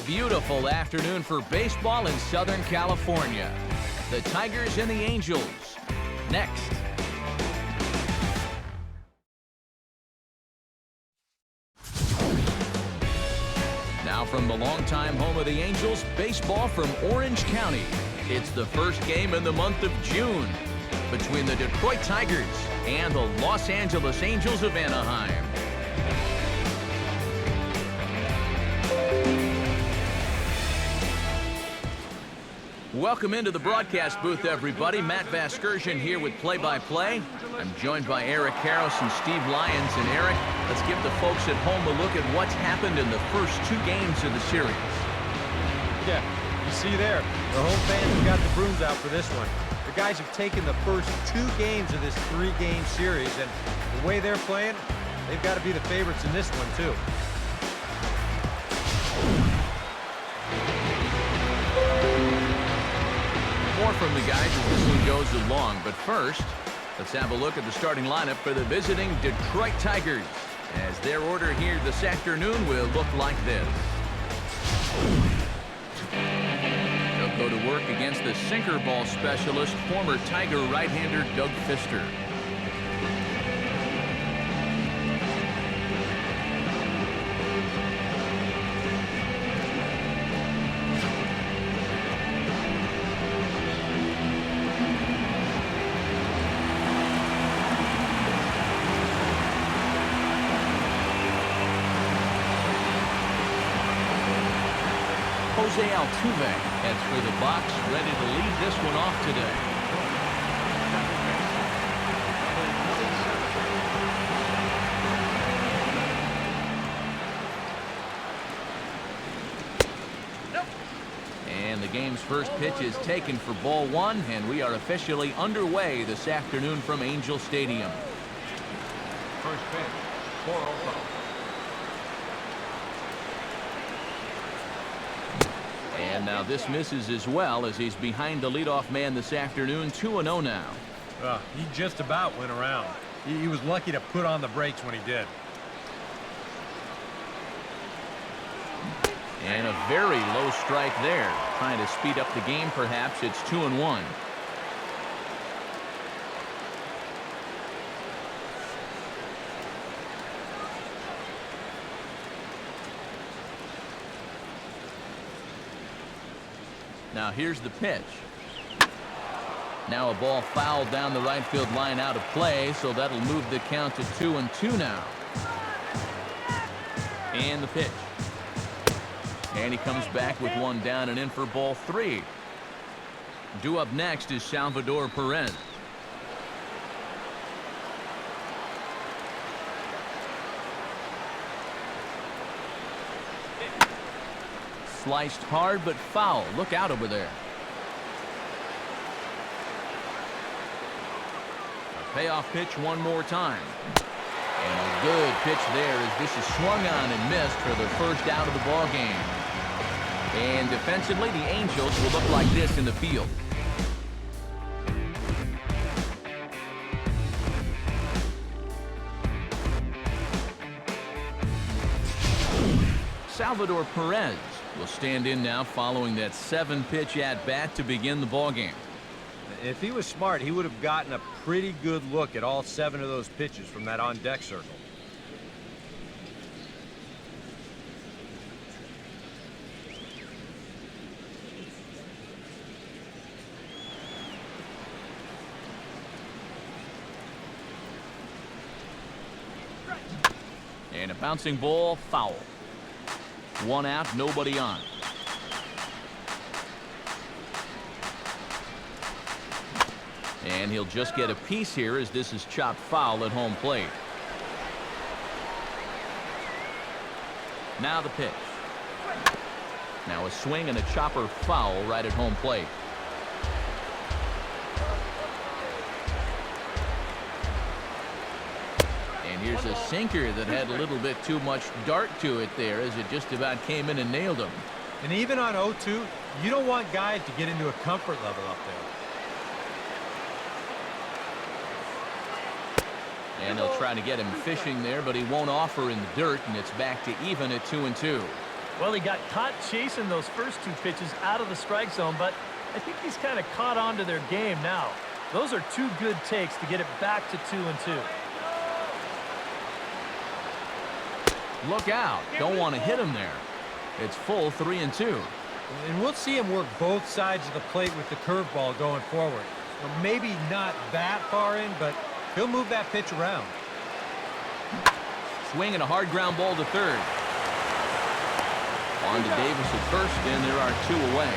beautiful afternoon for baseball in Southern California. The Tigers and the Angels. Next. Now from the longtime home of the Angels, baseball from Orange County. It's the first game in the month of June between the Detroit Tigers and the Los Angeles Angels of Anaheim. Welcome into the broadcast booth, everybody. Matt Vasgersian here with play-by-play. I'm joined by Eric Harris and Steve Lyons. And Eric, let's give the folks at home a look at what's happened in the first two games of the series. Yeah, you see there, the home fans have got the brooms out for this one. The guys have taken the first two games of this three-game series, and the way they're playing, they've got to be the favorites in this one, too. More from the guys as this one goes along, but first, let's have a look at the starting lineup for the visiting Detroit Tigers, as their order here this afternoon will look like this. They'll go to work against the sinker ball specialist, former Tiger right-hander Doug Fister. Jose Altuve heads for the box, ready to lead this one off today. And the game's first pitch is taken for ball one, and we are officially underway this afternoon from Angel Stadium. First pitch, 4-0. And now this misses as well, as he's behind the leadoff man this afternoon. 2-0 now. He just about went around. He was lucky to put on the brakes when he did. And a very low strike there. Trying to speed up the game, perhaps. It's 2-1. Now here's the pitch. Now a ball fouled down the right field line, out of play, so that'll move the count to 2-2 now. And the pitch. And he comes back with one down and in for ball three. Due up next is Salvador Perez. Sliced hard, but foul. Look out over there. A payoff pitch one more time. And a good pitch there as this is swung on and missed for the first out of the ball game. And defensively, the Angels will look like this in the field. Salvador Perez will stand in now following that 7-pitch at-bat to begin the ballgame. If he was smart, he would have gotten a pretty good look at all 7 of those pitches from that on-deck circle. And a bouncing ball, foul. One out, nobody on. And he'll just get a piece here as this is chopped foul at home plate. Now the pitch. Now a swing and a chopper foul right at home plate. And here's a sinker that had a little bit too much dart to it there, as it just about came in and nailed him. And even on 0-2, you don't want guys to get into a comfort level up there. And they'll try to get him fishing there, but he won't offer in the dirt, and it's back to even at 2-2. Well, he got caught chasing those first two pitches out of the strike zone, but I think he's kind of caught on to their game now. Those are two good takes to get it back to 2-2. Look out. Don't want to hit him there. It's full 3-2. And we'll see him work both sides of the plate with the curveball going forward. Well, maybe not that far in, but he'll move that pitch around. Swing and a hard ground ball to third. On to Davis at first, and there are two away.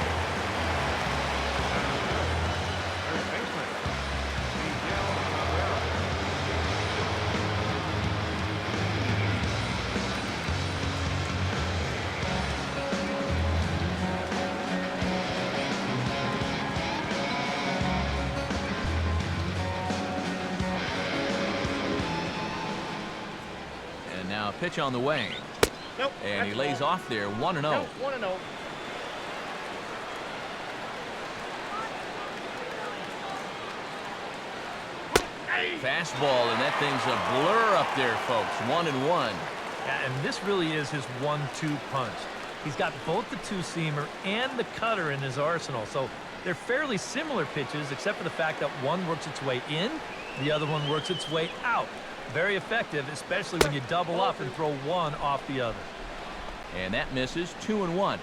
And now a pitch on the way. Nope, and he lays ball. off there, 1-0. Nope, 1-0. Fastball, and that thing's a blur up there, folks. 1-1. Yeah, and this really is his 1-2 punch. He's got both the two-seamer and the cutter in his arsenal, so they're fairly similar pitches, except for the fact that one works its way in, the other one works its way out. Very effective, especially when you double up and throw one off the other. And that misses. 2-1.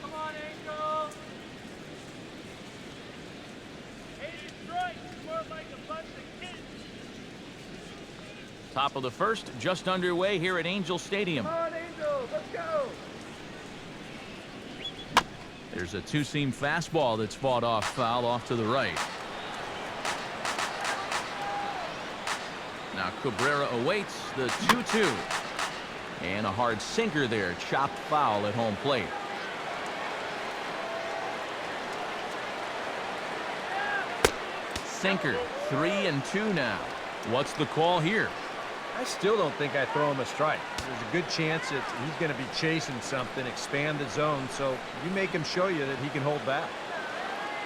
Come on, Angel. 80 strikes, more like a bunch of kids. Top of the first, just underway here at Angel Stadium. Come on, Angel, let's go. There's a two-seam fastball that's fought off foul off to the right. Now Cabrera awaits the 2-2. And a hard sinker there, chopped foul at home plate. Sinker, 3-2 now. What's the call here? I still don't think I throw him a strike. There's a good chance that he's going to be chasing something, expand the zone, so you make him show you that he can hold back.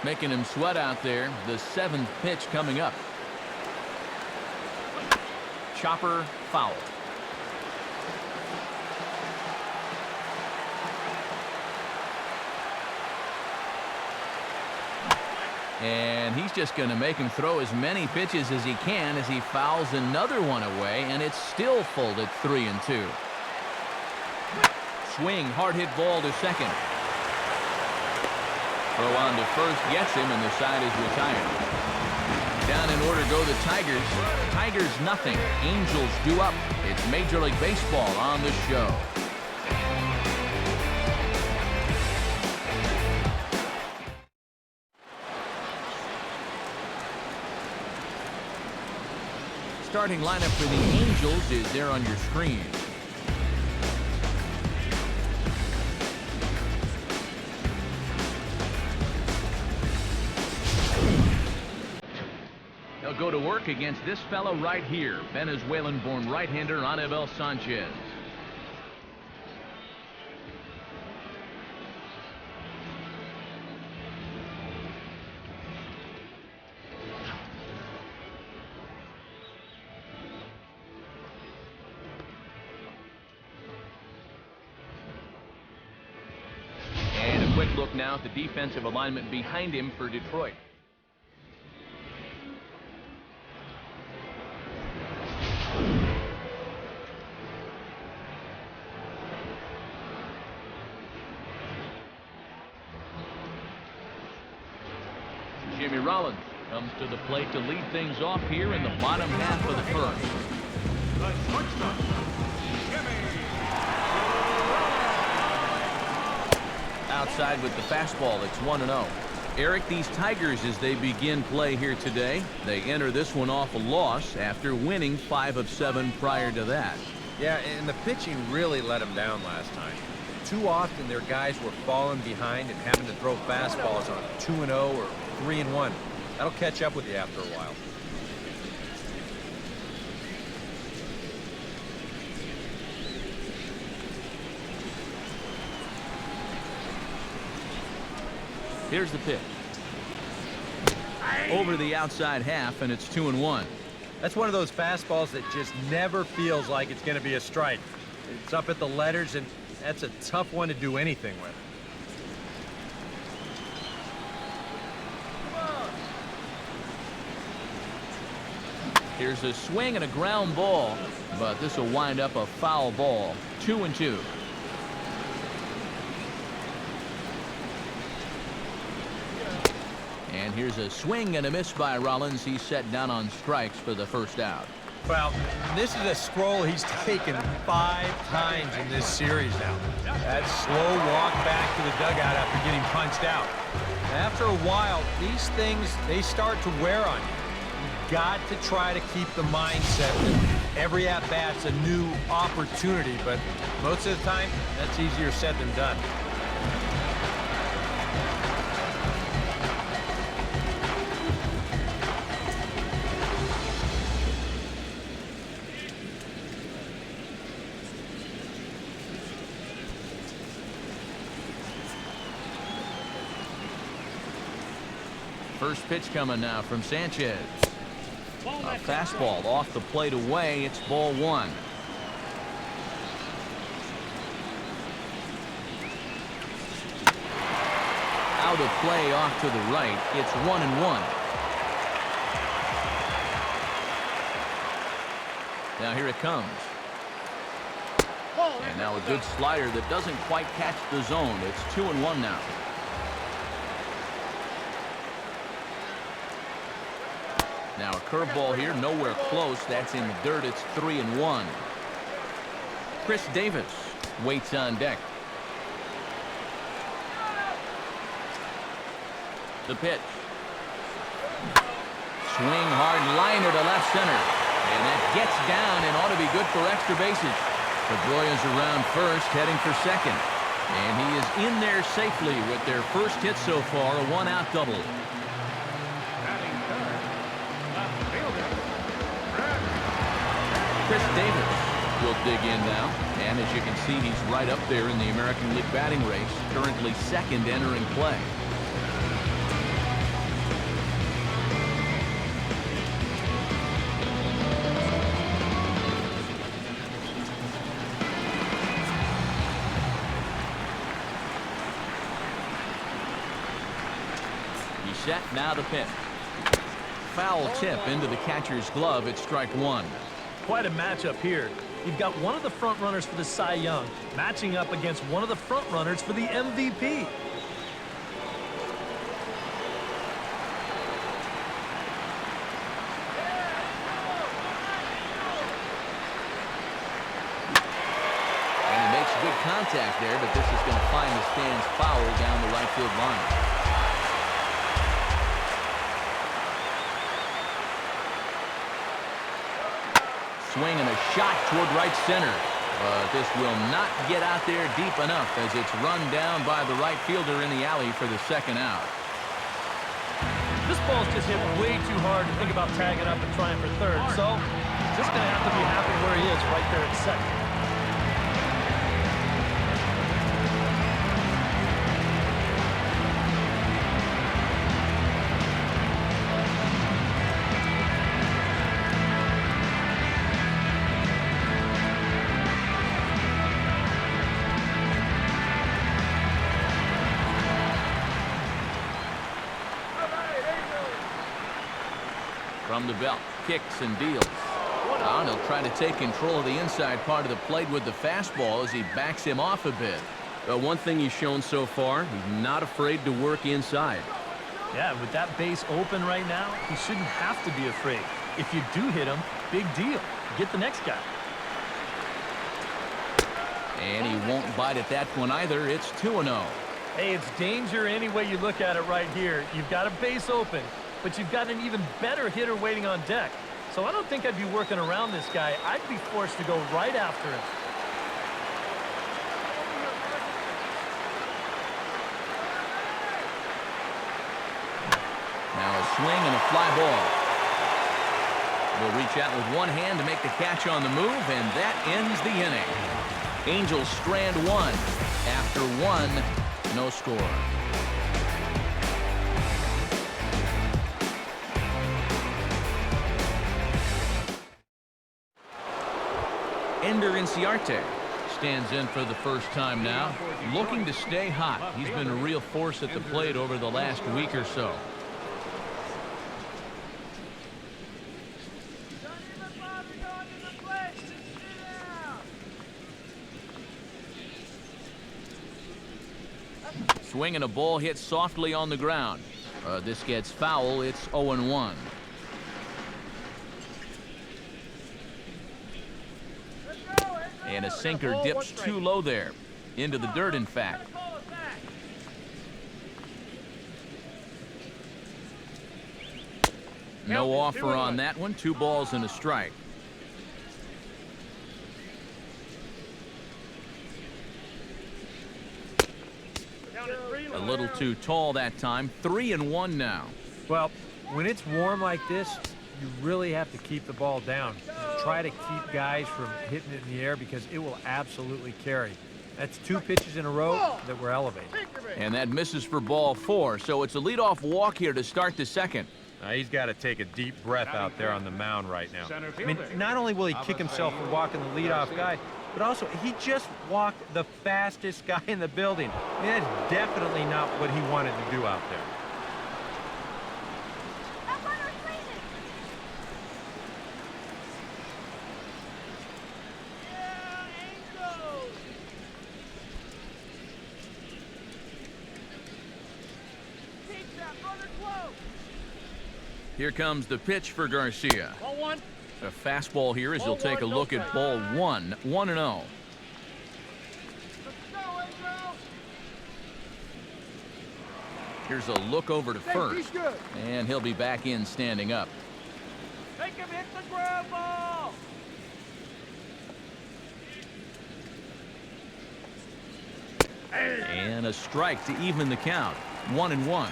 Making him sweat out there. The 7th pitch coming up. Chopper, foul. And he's just going to make him throw as many pitches as he can as he fouls another one away, and it's still full at 3-2. Swing, hard hit ball to second. Throw on to first, gets him, and the side is retired. Down in order go the Tigers. Tigers nothing. Angels due up. It's Major League Baseball on the show. Starting lineup for the Angels is there on your screen. They'll go to work against this fellow right here, Venezuelan-born right-hander Anibal Sanchez. Quick look now at the defensive alignment behind him for Detroit. Jimmy Rollins comes to the plate to lead things off here in the bottom half of the first. Outside with the fastball, it's 1-0. Eric, these Tigers, as they begin play here today, they enter this one off a loss after winning 5 of 7 prior to that. Yeah, and the pitching really let them down last time. Too often their guys were falling behind and having to throw fastballs on 2-0 or 3-1. That'll catch up with you after a while. Here's the pitch. Over the outside half, and it's 2-1. That's one of those fastballs that just never feels like it's going to be a strike. It's up at the letters, and that's a tough one to do anything with. Here's a swing and a ground ball, but this will wind up a foul ball. 2-2. And here's a swing and a miss by Rollins. He's set down on strikes for the first out. Well, this is a scroll he's taken 5 times in this series now. That slow walk back to the dugout after getting punched out. After a while, these things, they start to wear on you. You've got to try to keep the mindset that every at-bat's a new opportunity, but most of the time, that's easier said than done. First pitch coming now from Sanchez. A fastball off the plate away. It's ball 1. Out of play off to the right. It's 1-1. Now here it comes. And now a good slider that doesn't quite catch the zone. It's 2-1 now. Now a curveball here, nowhere close. That's in the dirt. It's 3-1. Chris Davis waits on deck. The pitch. Swing hard liner to left center. And that gets down and ought to be good for extra bases. Pedroia's around first, heading for second. And he is in there safely with their first hit so far, a 1-out double. Chris Davis will dig in now, and as you can see, he's right up there in the American League batting race, currently second entering play. He's set, now the pitch. Foul tip into the catcher's glove. It's strike 1. Quite a matchup here. You've got one of the front runners for the Cy Young matching up against one of the front runners for the MVP. And he makes good contact there, but this is going to find the stands foul down the right field line. Swing and a shot toward right center. But this will not get out there deep enough as it's run down by the right fielder in the alley for the second out. This ball's just hit way too hard to think about tagging up and trying for third. So, just going to have to be happy where he is right there at second. From the belt, kicks and deals. And he'll try to take control of the inside part of the plate with the fastball as he backs him off a bit. But one thing he's shown so far, he's not afraid to work inside. Yeah, with that base open right now, he shouldn't have to be afraid. If you do hit him, big deal. Get the next guy. And he won't bite at that one either. It's 2-0. Hey, it's danger any way you look at it right here. You've got a base open, but you've got an even better hitter waiting on deck. So I don't think I'd be working around this guy. I'd be forced to go right after him. Now a swing and a fly ball. Will reach out with one hand to make the catch on the move, and that ends the inning. Angels strand one. After one, no score. Ender Inciarte stands in for the first time now, looking to stay hot. He's been a real force at the plate over the last week or so. Swing and a ball hit softly on the ground. This gets foul. It's 0-1. And a sinker dips too low there. Into the dirt, in fact. No offer on that one. 2 balls and a strike. A little too tall that time. 3-1 now. Well, when it's warm like this, you really have to keep the ball down. Try to keep guys from hitting it in the air because it will absolutely carry. That's 2 pitches in a row that were elevated. And that misses for ball 4, so it's a leadoff walk here to start the second. He's got to take a deep breath out there on the mound right now. I mean, not only will he kick himself for walking the leadoff guy, but also he just walked the fastest guy in the building. I mean, that's definitely not what he wanted to do out there. Here comes the pitch for Garcia. A fastball here as he'll take a look at ball 1. 1-0. Here's a look over to first. And he'll be back in standing up. Make him hit the ground ball. And a strike to even the count. 1-1.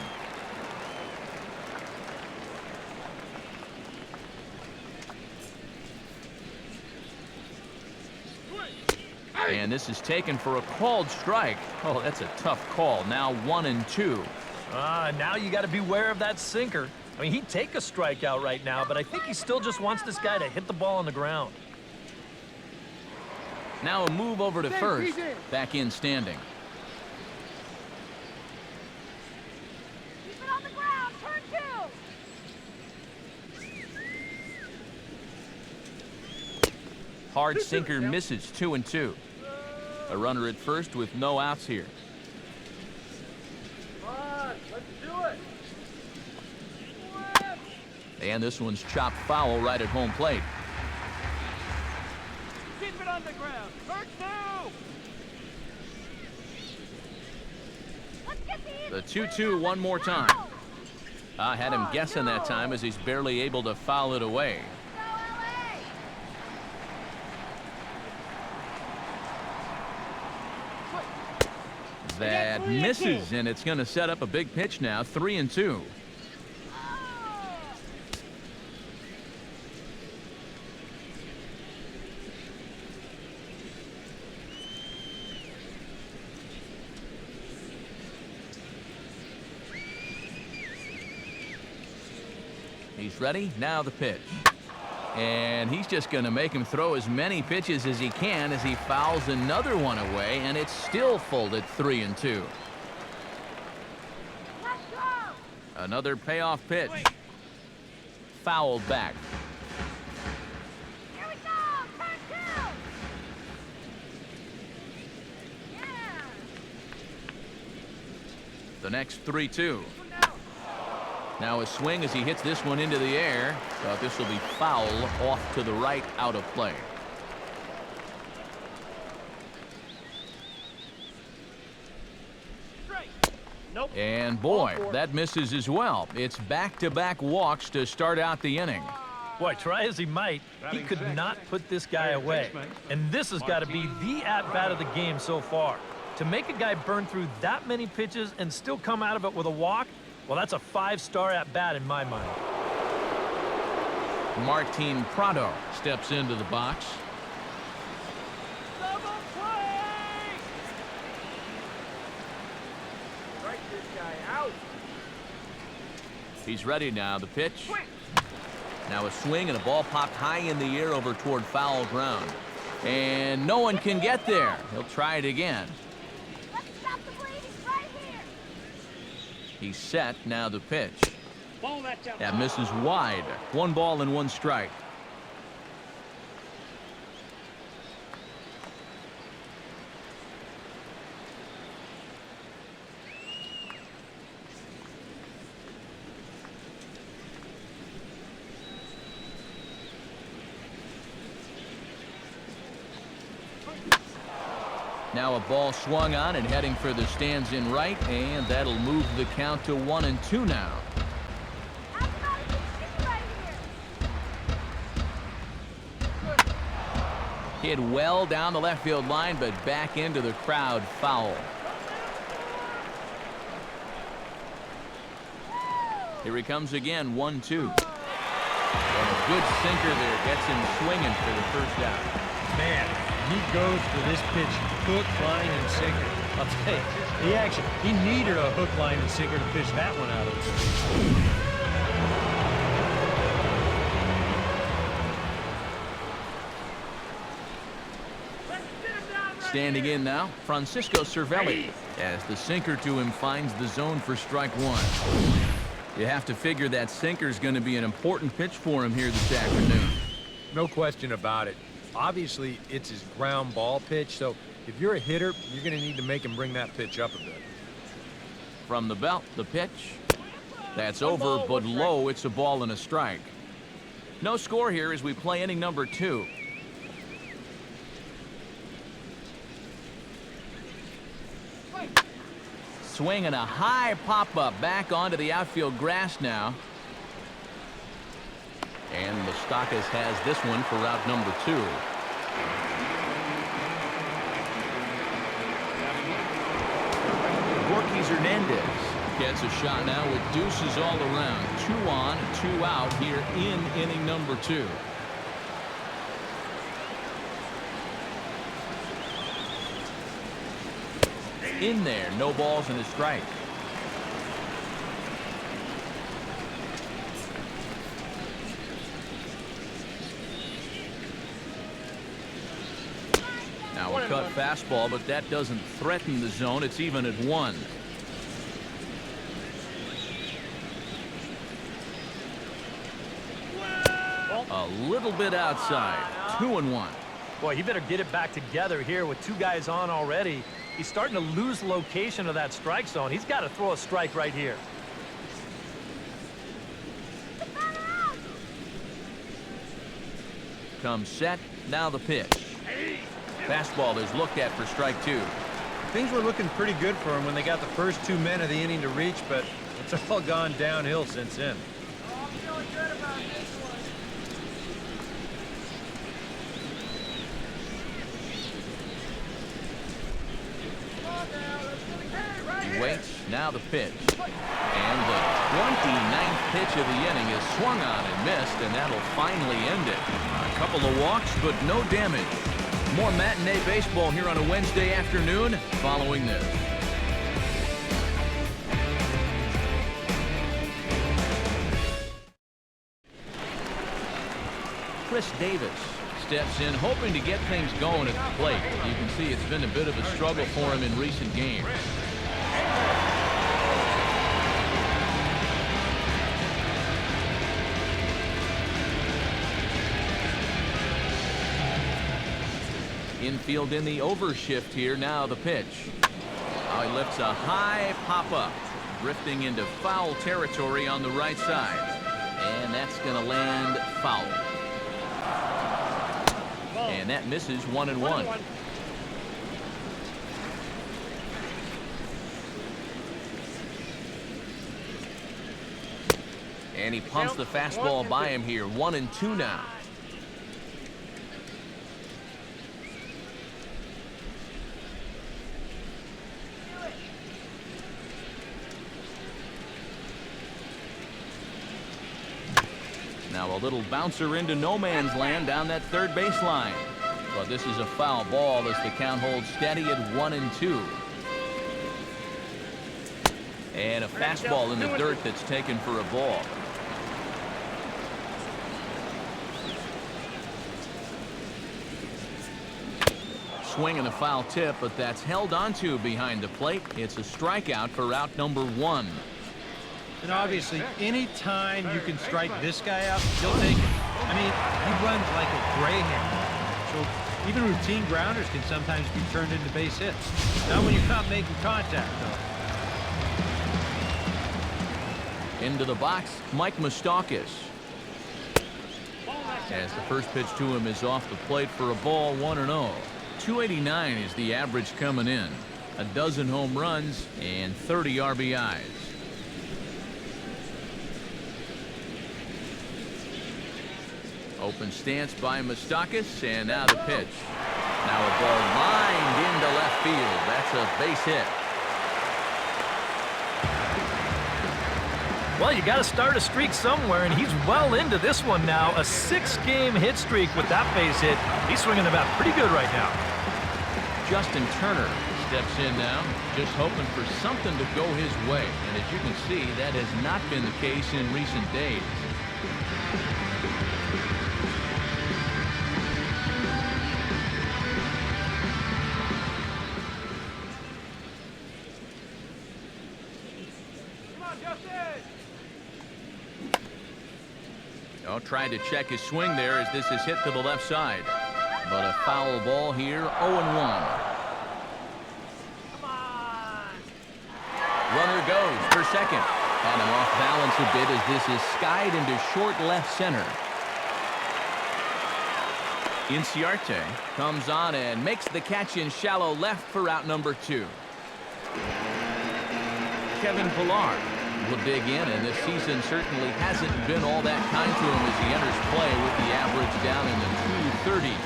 And this is taken for a called strike. Oh, that's a tough call. Now 1-2. Now you got to beware of that sinker. I mean, he'd take a strikeout right now, but I think he still just wants this guy to hit the ball on the ground. Now a move over to first. Back in standing. Keep it on the ground. Turn 2. Hard sinker misses. 2-2. A runner at first with no outs here. Come on, let's do it. And this one's chopped foul right at home plate. Keep it on the ground. Turn 2. Let's get The 2-2 one more time. I had him guessing that time as he's barely able to foul it away. That misses, and it's going to set up a big pitch now. 3-2. He's ready. Now the pitch. And he's just going to make him throw as many pitches as he can as he fouls another one away, and it's still folded. 3-2. Another payoff pitch. Fouled back. Here we go. Turn 2. Yeah. The next 3-2. Now a swing as he hits this one into the air, but this will be foul off to the right, out of play. Nope. And boy, that misses as well. It's back-to-back walks to start out the inning. Boy, try as he might, he could not put this guy away. And this has got to be the at-bat of the game so far. To make a guy burn through that many pitches and still come out of it with a walk, well, that's a 5-star at-bat in my mind. Martin Prado steps into the box. Double play! Strike this guy out. He's ready now. The pitch. Now a swing and a ball popped high in the air over toward foul ground. And no one can get there. He'll try it again. Let's stop the bleeding right here. He's set. Now the pitch. Ball that's out. That misses wide. 1 ball and 1 strike. Now a ball swung on and heading for the stands in right, and that'll move the count to 1-2 now. How's about a big city right here? Hit well down the left field line, but back into the crowd, foul. Here he comes again, 1-2. And a good sinker there gets him swinging for the first out. Man, he goes for this pitch hook, line, and sinker. I'll tell you, he needed a hook, line, and sinker to pitch that one out of the Standing in now, Francisco Cervelli, as the sinker to him finds the zone for strike 1. You have to figure that sinker's going to be an important pitch for him here this afternoon. No question about it. Obviously, it's his ground ball pitch, so if you're a hitter, you're going to need to make him bring that pitch up a bit. From the belt, the pitch. That's over, but low. It's a ball and a strike. No score here as we play inning number 2. Swinging a high pop-up back onto the outfield grass now. And Moustakas has this one for out number 2. Gorky Hernandez gets a shot now with deuces all around. 2 on, 2 out here in inning number 2. In there, no balls and a strike. Now a cut fastball, but that doesn't threaten the zone. It's even at 1. A little bit outside. 2-1. Boy, he better get it back together here with 2 guys on already. He's starting to lose location of that strike zone. He's got to throw a strike right here. Comes set. Now the pitch. Fastball is looked at for strike 2. Things were looking pretty good for him when they got the first 2 men of the inning to reach, but it's all gone downhill since then. Oh, I'm feeling good about this one. Come on now, let's get a game right He here. waits. Now the pitch. And the 29th pitch of the inning is swung on and missed, and that'll finally end it. A couple of walks, but no damage. More matinee baseball here on a Wednesday afternoon following this. Chris Davis steps in, hoping to get things going at the plate. You can see it's been a bit of a struggle for him in recent games. Infield in the overshift here. Now the pitch. Now he lifts a high pop-up, drifting into foul territory on the right side. And that's going to land foul. And that misses 1-1. And he pumps the fastball by him here. 1-2 now. Now a little bouncer into no man's land down that third baseline. But this is a foul ball as the count holds steady at 1-2. And a fastball in the dirt that's taken for a ball. swing and a foul tip, but that's held onto behind the plate. It's a strikeout for out number 1. And obviously, any time you can strike this guy out, you'll take it. I mean, he runs like a greyhound. So even routine grounders can sometimes be turned into base hits. Not when you're not making contact, though. Into the box, Mike Moustakas. As the first pitch to him is off the plate for a ball, 1-0. 289 is the average coming in. A dozen home runs and 30 RBIs. Open stance by Moustakas, and now the pitch. Now a ball lined into left field. That's a base hit. Well, you got to start a streak somewhere, and he's well into this one now. A 6-game hit streak with that base hit. He's swinging the bat pretty good right now. Justin Turner steps in now, just hoping for something to go his way. And as you can see, that has not been the case in recent days. Tried to check his swing there as this is hit to the left side. But a foul ball here, 0-1. Runner goes for second. Had him off balance a bit as this is skied into short left center. Inciarte comes on and makes the catch in shallow left for out number 2. Kevin Pillar will dig in, and this season certainly hasn't been all that kind to him as he enters play with the average down in the 230s.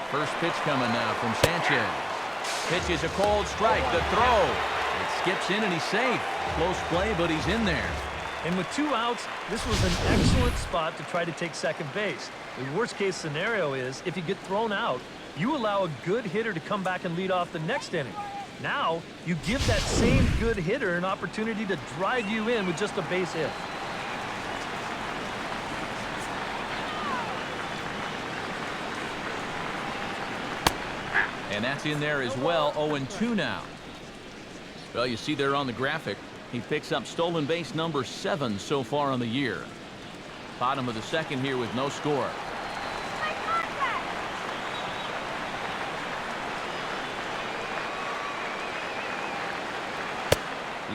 First pitch coming now from Sanchez. Pitch is a cold strike. The throw. It skips in and he's safe. Close play, but he's in there. And with 2 outs, this was an excellent spot to try to take second base. The worst case scenario is if you get thrown out, you allow a good hitter to come back and lead off the next inning. Now, you give that same good hitter an opportunity to drive you in with just a base hit. And that's in there as well, 0-2 now. Well, you see there on the graphic, he picks up stolen base number 7 so far on the year. Bottom of the second here with no score.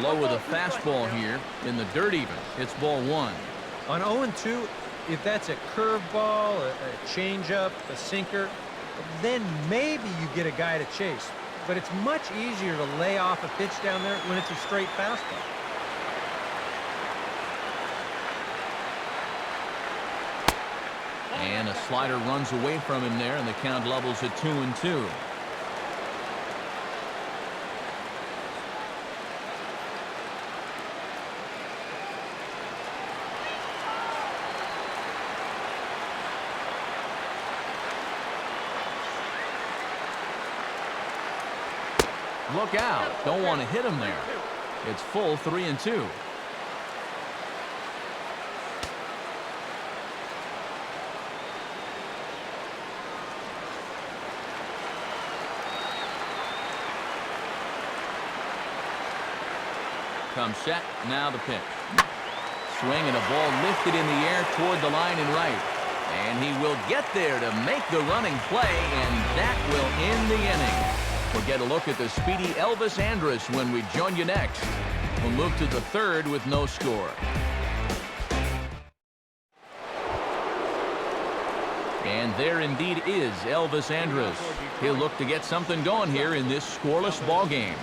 Low with a fastball here in the dirt even. It's ball 1. On 0-2, if that's a curveball, a changeup, a sinker, then maybe you get a guy to chase. But it's much easier to lay off a pitch down there when it's a straight fastball. And a slider runs away from him there, and the count levels at 2-2. Look out. Don't want to hit him there. It's full 3-2. Comes set. Now the pitch. Swing and a ball lifted in the air toward the line and right. And he will get there to make the running play, and that will end the inning. We'll get a look at the speedy Elvis Andrus when we join you next. We'll move to the third with no score. And there indeed is Elvis Andrus. He'll look to get something going here in this scoreless ball game.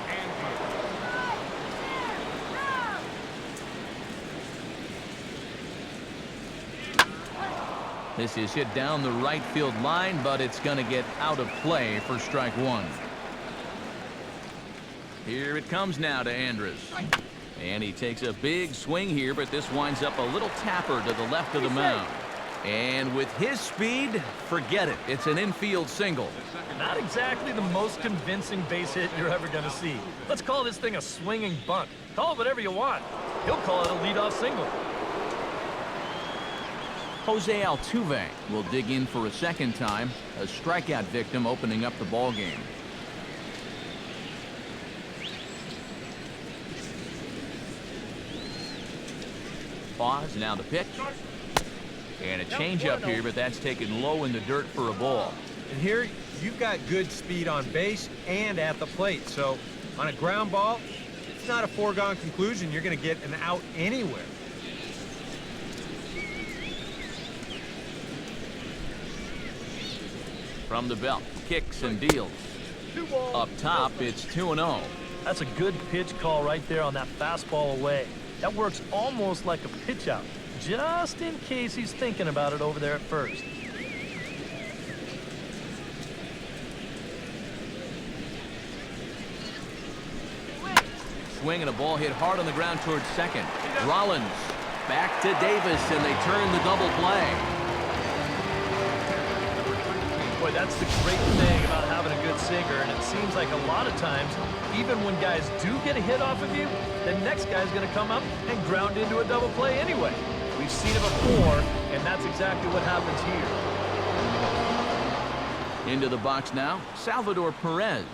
This is hit down the right field line, but it's going to get out of play for strike 1. Here it comes now to Andrus. And he takes a big swing here, but this winds up a little tapper to the left of the mound. And with his speed, forget it. It's an infield single. Not exactly the most convincing base hit you're ever going to see. Let's call this thing a swinging bunt. Call it whatever you want. He'll call it a leadoff single. Jose Altuve will dig in for a second time, a strikeout victim opening up the ball game. Pause, now the pitch. And a changeup here, but that's taken low in the dirt for a ball. And here, you've got good speed on base and at the plate. So on a ground ball, it's not a foregone conclusion you're going to get an out anywhere. From the belt, kicks and deals. Up top, it's 2-0. That's a good pitch call right there on that fastball away. That works almost like a pitch out, just in case he's thinking about it over there at first. Swing and a ball hit hard on the ground towards second. Rollins back to Davis, and they turn the double play. Boy, that's the great thing about having a good sinker, and it seems like a lot of times, even when guys do get a hit off of you, the next guy's going to come up and ground into a double play anyway. We've seen it before, and that's exactly what happens here. Into the box now, Salvador Perez.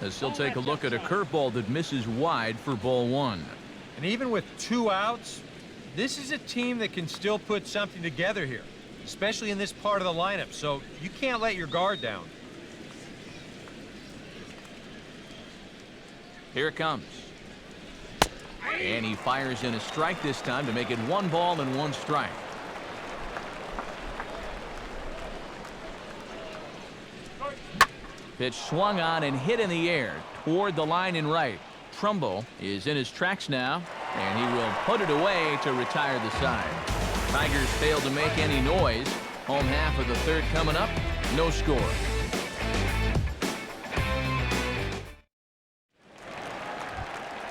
As he'll take a look at a curveball that misses wide for ball one. And even with 2 outs, this is a team that can still put something together here, especially in this part of the lineup, so you can't let your guard down. Here it comes. And he fires in a strike this time to make it 1 ball and 1 strike. Pitch swung on and hit in the air toward the line in right. Trumbo is in his tracks now, and he will put it away to retire the side. Tigers failed to make any noise. Home half of the third coming up. No score.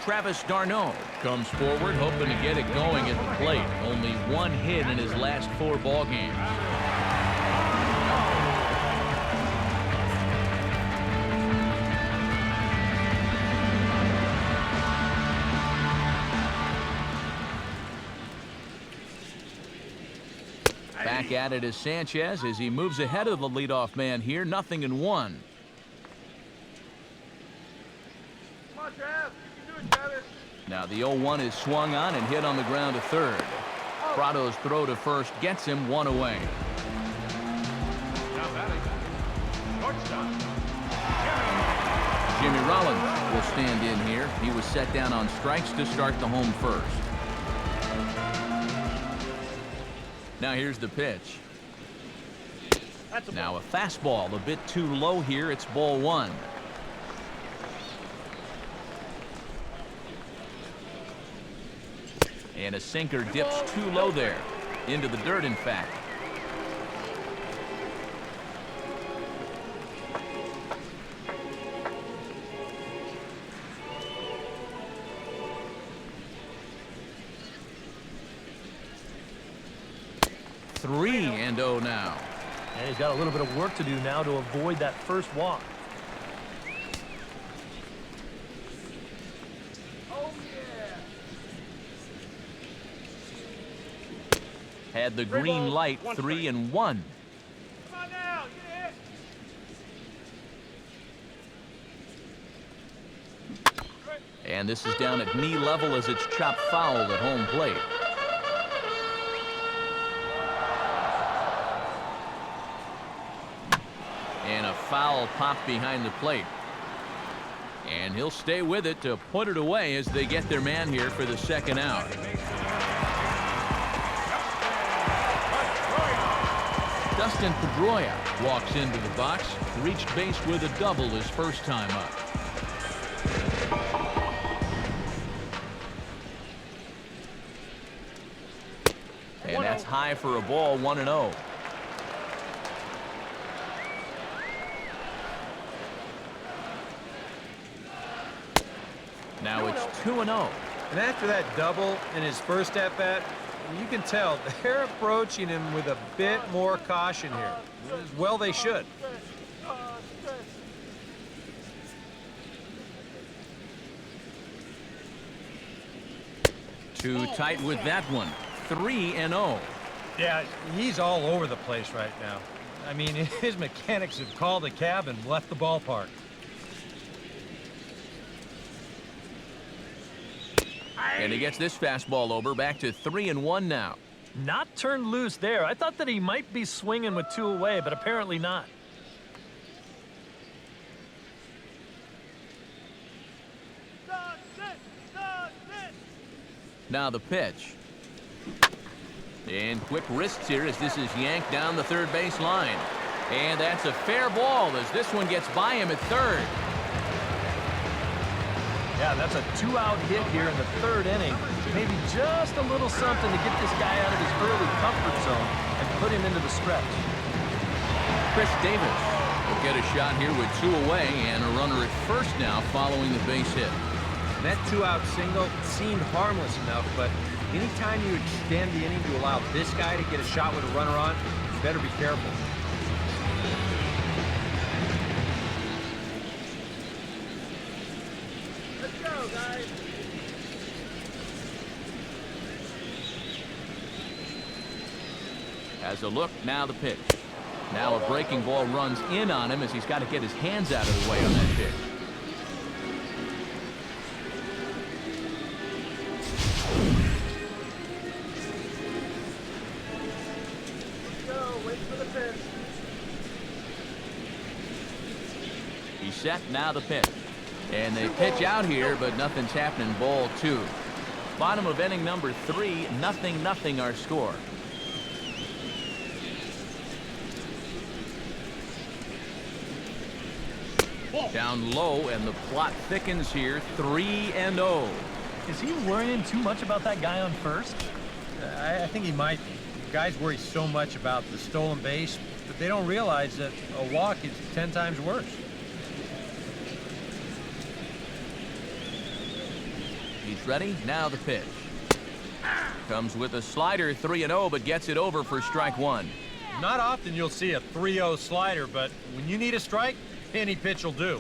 Travis d'Arnaud comes forward, hoping to get it going at the plate. Only 1 hit in his last 4 ball games. Back at it is Sanchez as he moves ahead of the leadoff man here. 0-1. Come on, Trav. You can do it, Travis. Now the 0-1 is swung on and hit on the ground to third. Prado's throw to first gets him 1 away. Jimmy Rollins will stand in here. He was set down on strikes to start the home first. Now here's the pitch. Now a fastball a bit too low here. It's ball 1. And a sinker dips too low there. Into the dirt, in fact. Three and 0 now. And he's got a little bit of work to do now to avoid that first walk. Oh, yeah. Had the green light. 3-1. Come on now. Get it. And this is down at knee level as it's chopped foul at home plate. And a foul pop behind the plate. And he'll stay with it to put it away as they get their man here for the second out. Dustin Pedroia walks into the box, reached base with a double his first time up. And that's high for a ball, 1-0. Now it's 2-0. And after that double in his first at-bat, you can tell they're approaching him with a bit more caution here. Well, they should. Too tight with that one. 3-0. Yeah, he's all over the place right now. I mean, his mechanics have called a cab and left the ballpark. And he gets this fastball over, back to 3-1 now. Not turned loose there. I thought that he might be swinging with 2 away, but apparently not. Now the pitch. And quick wrists here as this is yanked down the third base line. And that's a fair ball as this one gets by him at third. Yeah, that's a 2-out hit here in the 3rd inning. Maybe just a little something to get this guy out of his early comfort zone and put him into the stretch. Chris Davis will get a shot here with 2 away and a runner at first now following the base hit. That 2-out single seemed harmless enough, but anytime you extend the inning to allow this guy to get a shot with a runner on, you better be careful. Let's go, guys. As a look, now the pitch. Now a breaking ball runs in on him as he's got to get his hands out of the way on that pitch. Wait for the pitch. He's set, now the pitch. And they pitch out here, but nothing's happening. Ball 2. Bottom of inning number 3, 0-0 our score. Down low, and the plot thickens here, 3-0. Is he worrying too much about that guy on first? I think he might be. Guys worry so much about the stolen base, but they don't realize that a walk is 10 times worse. He's ready, now the pitch. Comes with a slider, 3-0, but gets it over for strike 1. Not often you'll see a 3-0 slider, but when you need a strike, any pitch will do.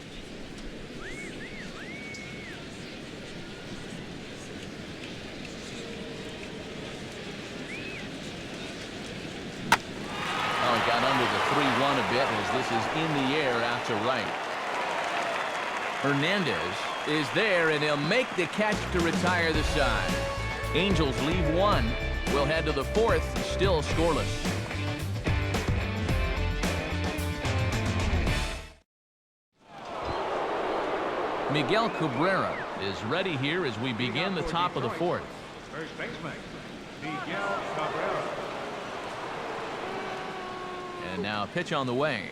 Got under the 3-1 a bit as this is in the air out to right. Hernandez is there, and he'll make the catch to retire the side. Angels leave 1. We'll head to the 4th, still scoreless. Miguel Cabrera is ready here as we begin the top of the 4th. First baseman, Miguel Cabrera. And now a pitch on the way.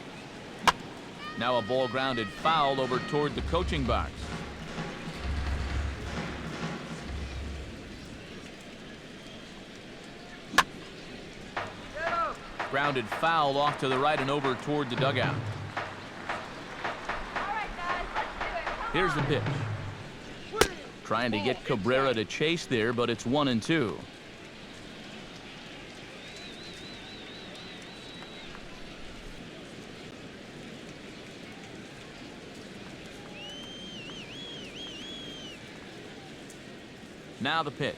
Now a ball grounded foul over toward the coaching box. Grounded foul off to the right and over toward the dugout. All right, guys, let's do it. Come Here's the on. pitch. Trying to get Cabrera to chase there, but it's 1-2. Now the pitch.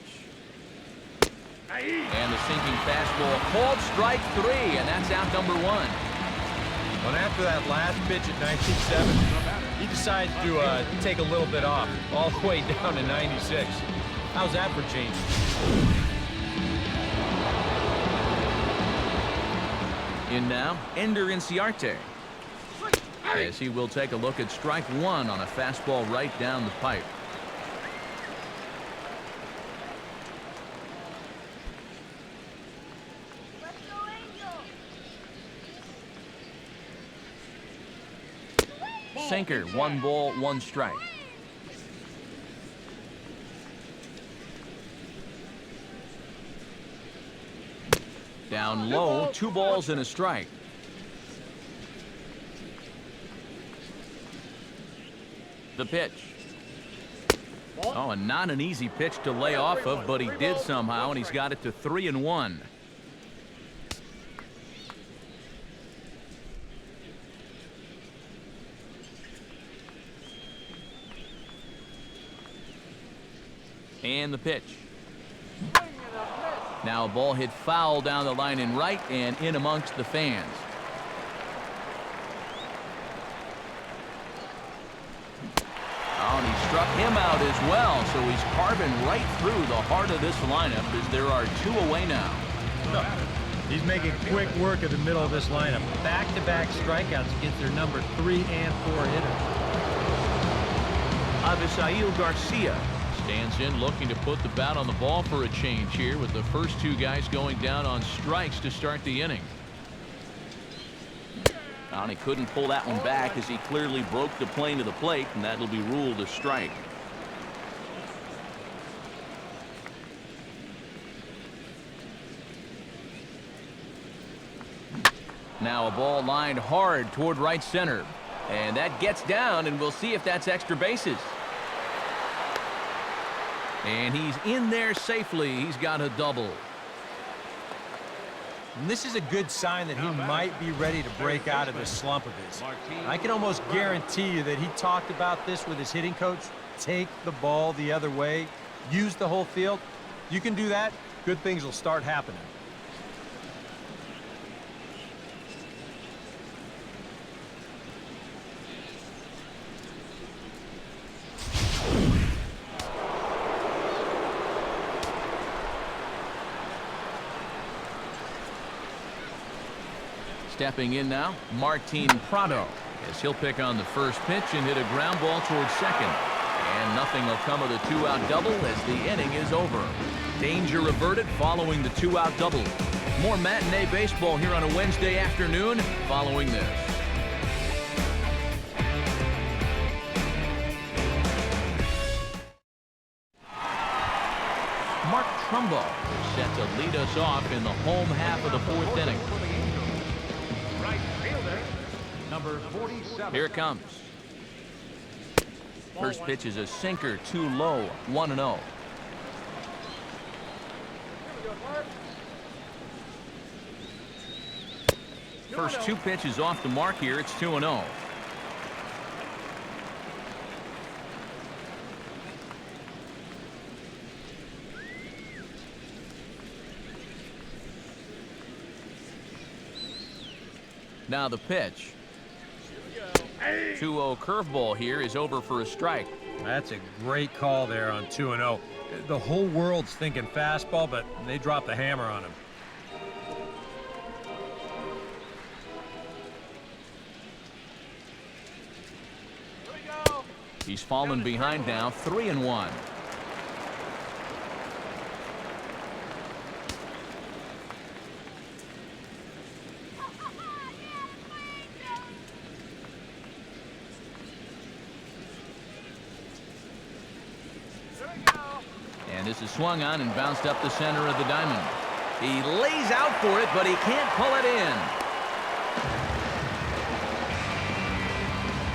And the sinking fastball called strike 3, and that's out number 1. Well, after that last pitch at 19.7, he decided to take a little bit off, all the way down to 96. How's that for change? In now, Ender Inciarte. As he will take a look at strike 1 on a fastball right down the pipe. Let's go, Angels. Sinker, 1 ball, 1 strike. Down low, 2 balls and a strike. The pitch. Oh, and not an easy pitch to lay off of, but he did somehow, and he's got it to 3-1. And the pitch. Now a ball hit foul down the line in right and in amongst the fans. Oh, and he struck him out as well, so he's carving right through the heart of this lineup as there are 2 away now. He's making quick work of the middle of this lineup. Back-to-back strikeouts against their number 3 and 4 hitter. Avisail Garcia stands in looking to put the bat on the ball for a change here with the first 2 guys going down on strikes to start the inning. And he couldn't pull that one back as he clearly broke the plane to the plate, and that'll be ruled a strike. Now a ball lined hard toward right center, and that gets down, and we'll see if that's extra bases. And he's in there safely. He's got a double. And this is a good sign that he might be ready to break out of this slump of his. I can almost guarantee you that he talked about this with his hitting coach. Take the ball the other way. Use the whole field. You can do that, good things will start happening. Stepping in now, Martin Prado, as he'll pick on the first pitch and hit a ground ball towards second. And nothing will come of the 2-out double as the inning is over. Danger averted following the 2-out double. More matinee baseball here on a Wednesday afternoon following this. Mark Trumbo is set to lead us off in the home half of the 4th inning. Number 47. Here it comes. First pitch is a sinker, too low, 1-0. First 2 pitches off the mark here. It's 2-0. Now the pitch. 2-0 curveball here is over for a strike. That's a great call there on 2-0. The whole world's thinking fastball, but they dropped the hammer on him. He's fallen behind now, 3-1. And this is swung on and bounced up the center of the diamond. He lays out for it, but he can't pull it in.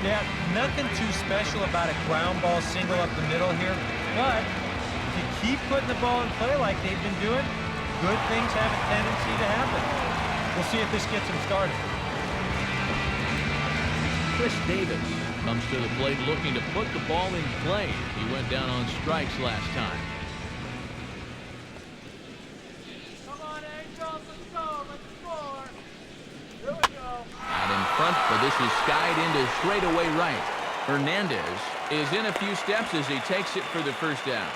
Yeah, nothing too special about a ground ball single up the middle here, but if you keep putting the ball in play like they've been doing, good things have a tendency to happen. We'll see if this gets him started. Chris Davis comes to the plate looking to put the ball in play. He went down on strikes last time. Come on, Angels, let's go. Let's score. Here we go. Out in front, but this is skied into straightaway right. Hernandez is in a few steps as he takes it for the first down.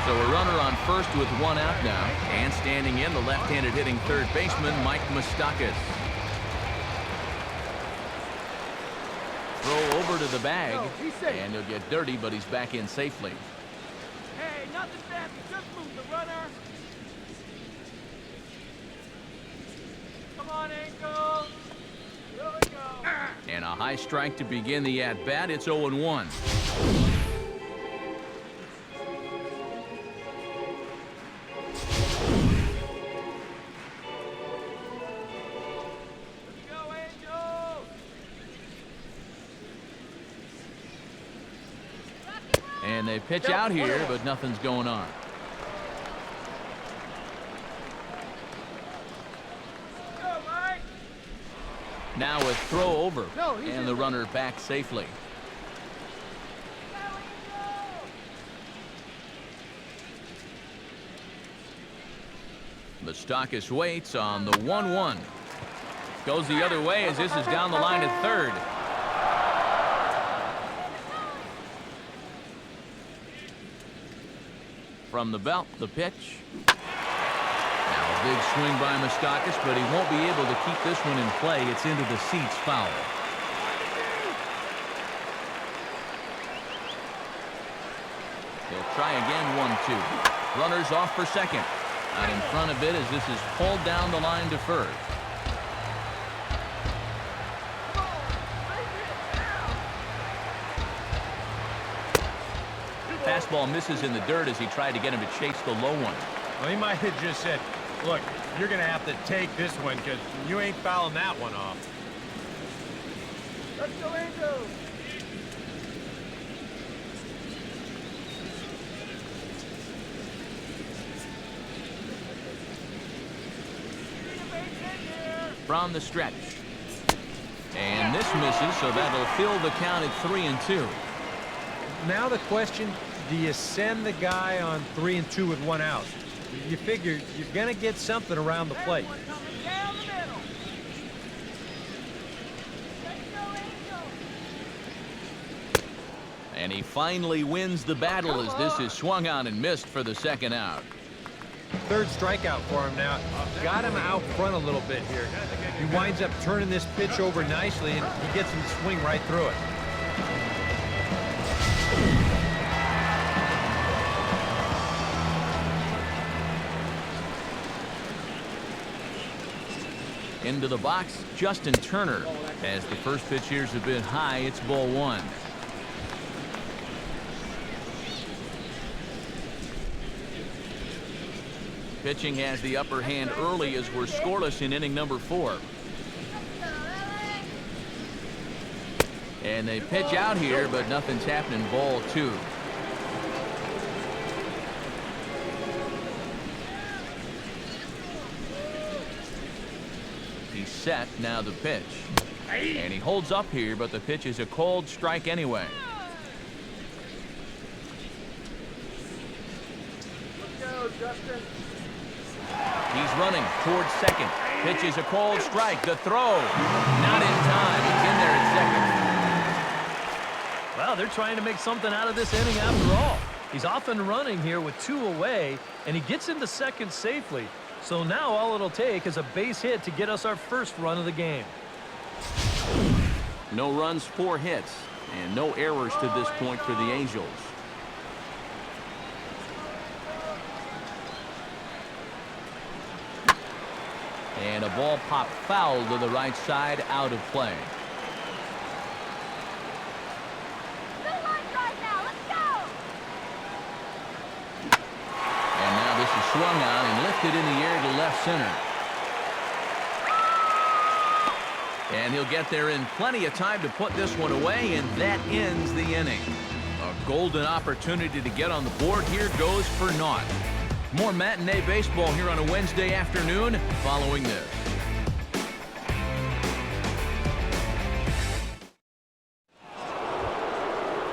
So a runner on first with 1 out now. And standing in, the left-handed hitting third baseman, Mike Moustakas. Throw over to the bag, and he'll get dirty, but he's back in safely. Hey, nothing fancy. Just move the runner. Come on, Angels. Here we go. And a high strike to begin the at-bat. It's 0-1. And they pitch out here, but nothing's going on. Go, Mike. Now a throw over, and the runner back safely. Moustakas waits on the 1-1. Goes the other way as this is down the line at third. From the belt, the pitch. Now a big swing by Moustakas, but he won't be able to keep this one in play. It's into the seats, foul. He'll try again, 1-2. Runners off for second. Out in front a bit as this is pulled down the line to first. Fastball misses in the dirt as he tried to get him to chase the low one. Well, he might have just said, look, you're going to have to take this one because you ain't fouling that one off. Let's go, Angels! From the stretch. And this misses, so that'll fill the count at 3-2. Now the question, do you send the guy on 3-2 with one out? You figure you're going to get something around the plate. And he finally wins the battle as this is swung on and missed for the second out. Third strikeout for him now. Got him out front a little bit here. He winds up turning this pitch over nicely, and he gets him to swing right through it. Into the box, Justin Turner. As the first pitch here is a bit high, it's ball one. Pitching has the upper hand early as we're scoreless in inning number 4. And they pitch out here, but nothing's happening. Ball 2. He's set, now the pitch. And he holds up here, but the pitch is a cold strike anyway. Let's go, Justin. He's running towards second. Pitch is a cold strike. The throw. Not in time. He's in there at second. Well, they're trying to make something out of this inning after all. He's off and running here with 2 away, and he gets into second safely. So now all it'll take is a base hit to get us our first run of the game. No runs, 4 hits, and no errors to this point for the Angels. And a ball popped foul to the right side, out of play. No line drive now. Let's go. And now this is swung on and lifted in the air to left center. And he'll get there in plenty of time to put this one away, and that ends the inning. A golden opportunity to get on the board here goes for naught. More matinee baseball here on a Wednesday afternoon following this.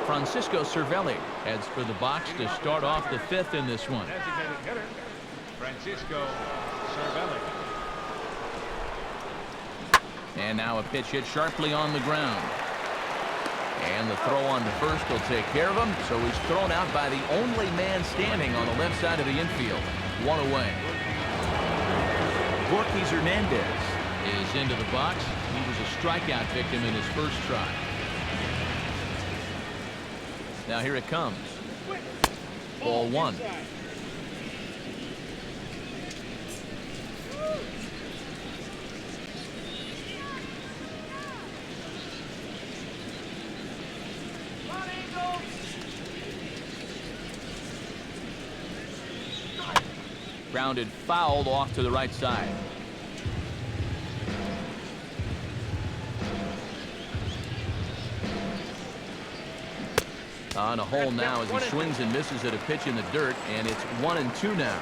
Francisco Cervelli heads for the box to start off the 5th in this one. Designated hitter, Francisco Cervelli. And now a pitch hit sharply on the ground. And the throw on to first will take care of him, so he's thrown out by the only man standing on the left side of the infield. 1 away. Borges Hernandez is into the box. He was a strikeout victim in his first try. Now here it comes. Ball 1. Grounded fouled off to the right side. On a hole now as he swings and misses at a pitch in the dirt, and it's 1-2 now.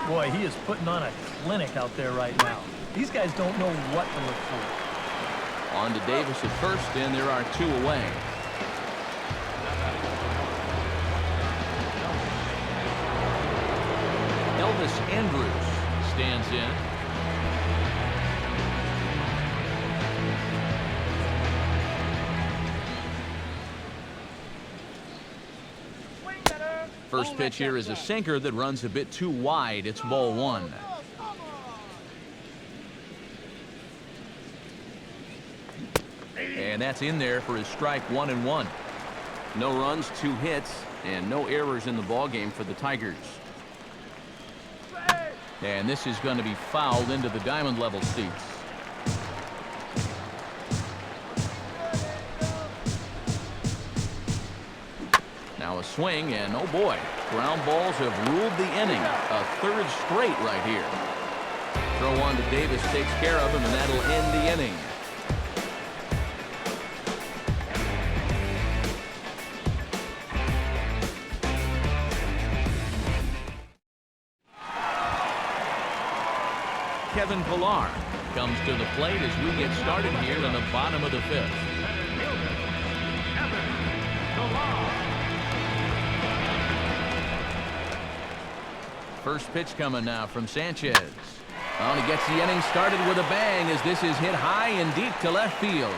Boy, he is putting on a clinic out there right now. These guys don't know what to look for. On to Davis at first, and there are 2 away. Elvis Andrews stands in. First pitch here is a sinker that runs a bit too wide. It's ball one. And that's in there for his strike 1-1. No runs, 2 hits, and no errors in the ball game for the Tigers. And this is going to be fouled into the diamond level seats. Now a swing, and oh boy, ground balls have ruled the inning. A 3rd straight right here. Throw on to Davis takes care of him, and that'll end the inning. Kevin Pillar comes to the plate as we get started here in the bottom of the 5th. First pitch coming now from Sanchez. Oh, and he gets the inning started with a bang as this is hit high and deep to left field.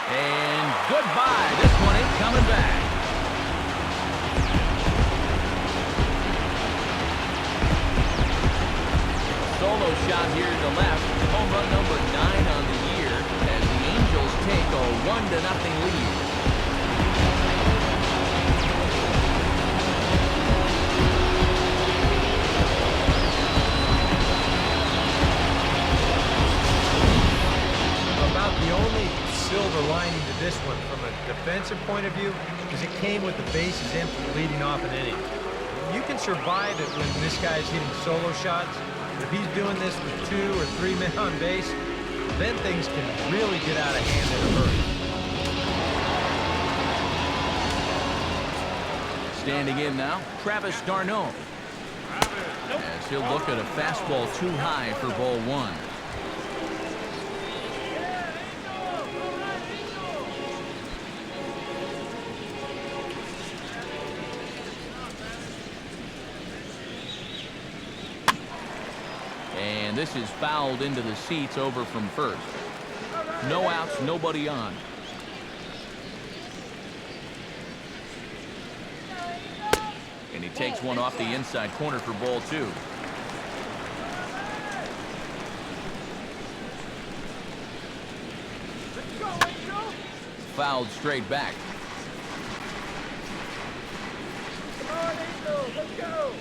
And goodbye. This one ain't coming back. Solo shot here to left. Home run number 9 on the year as the Angels take a 1-0 lead. About the only silver lining to this one from a defensive point of view is it came with the bases empty leading off an inning. You can survive it when this guy's hitting solo shots. If he's doing this with 2 or 3 men on base, then things can really get out of hand in a hurry. Standing in now, Travis d'Arnaud. As he'll look at a fastball too high for ball 1. And this is fouled into the seats over from first. No outs, nobody on. And he takes one off the inside corner for ball 2. Fouled straight back. Come on, Angel, let's go.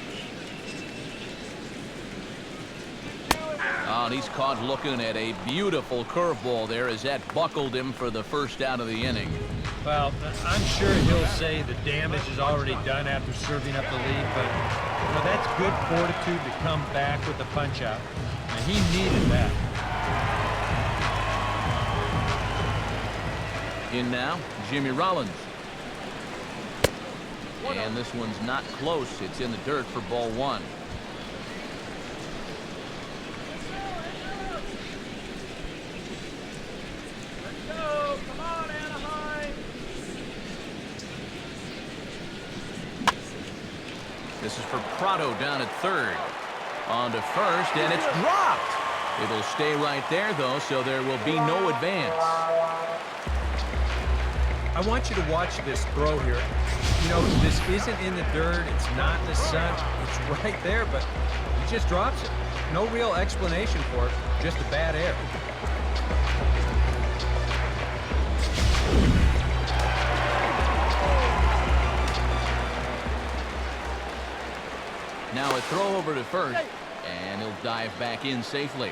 Oh, and he's caught looking at a beautiful curveball there as that buckled him for the first out of the inning. Well, I'm sure he'll say the damage is already done after serving up the lead, but you know, that's good fortitude to come back with the punch out. And he needed that. In now, Jimmy Rollins. And this one's not close. It's in the dirt for ball 1. Let's go. Come on, Anaheim. This is for Prado down at third. On to first, and it's dropped. It'll stay right there, though, so there will be no advance. I want you to watch this throw here. You know, this isn't in the dirt. It's not in the sun. It's right there, but he just drops it. No real explanation for it, just a bad error. Now a throw over to first, and he'll dive back in safely.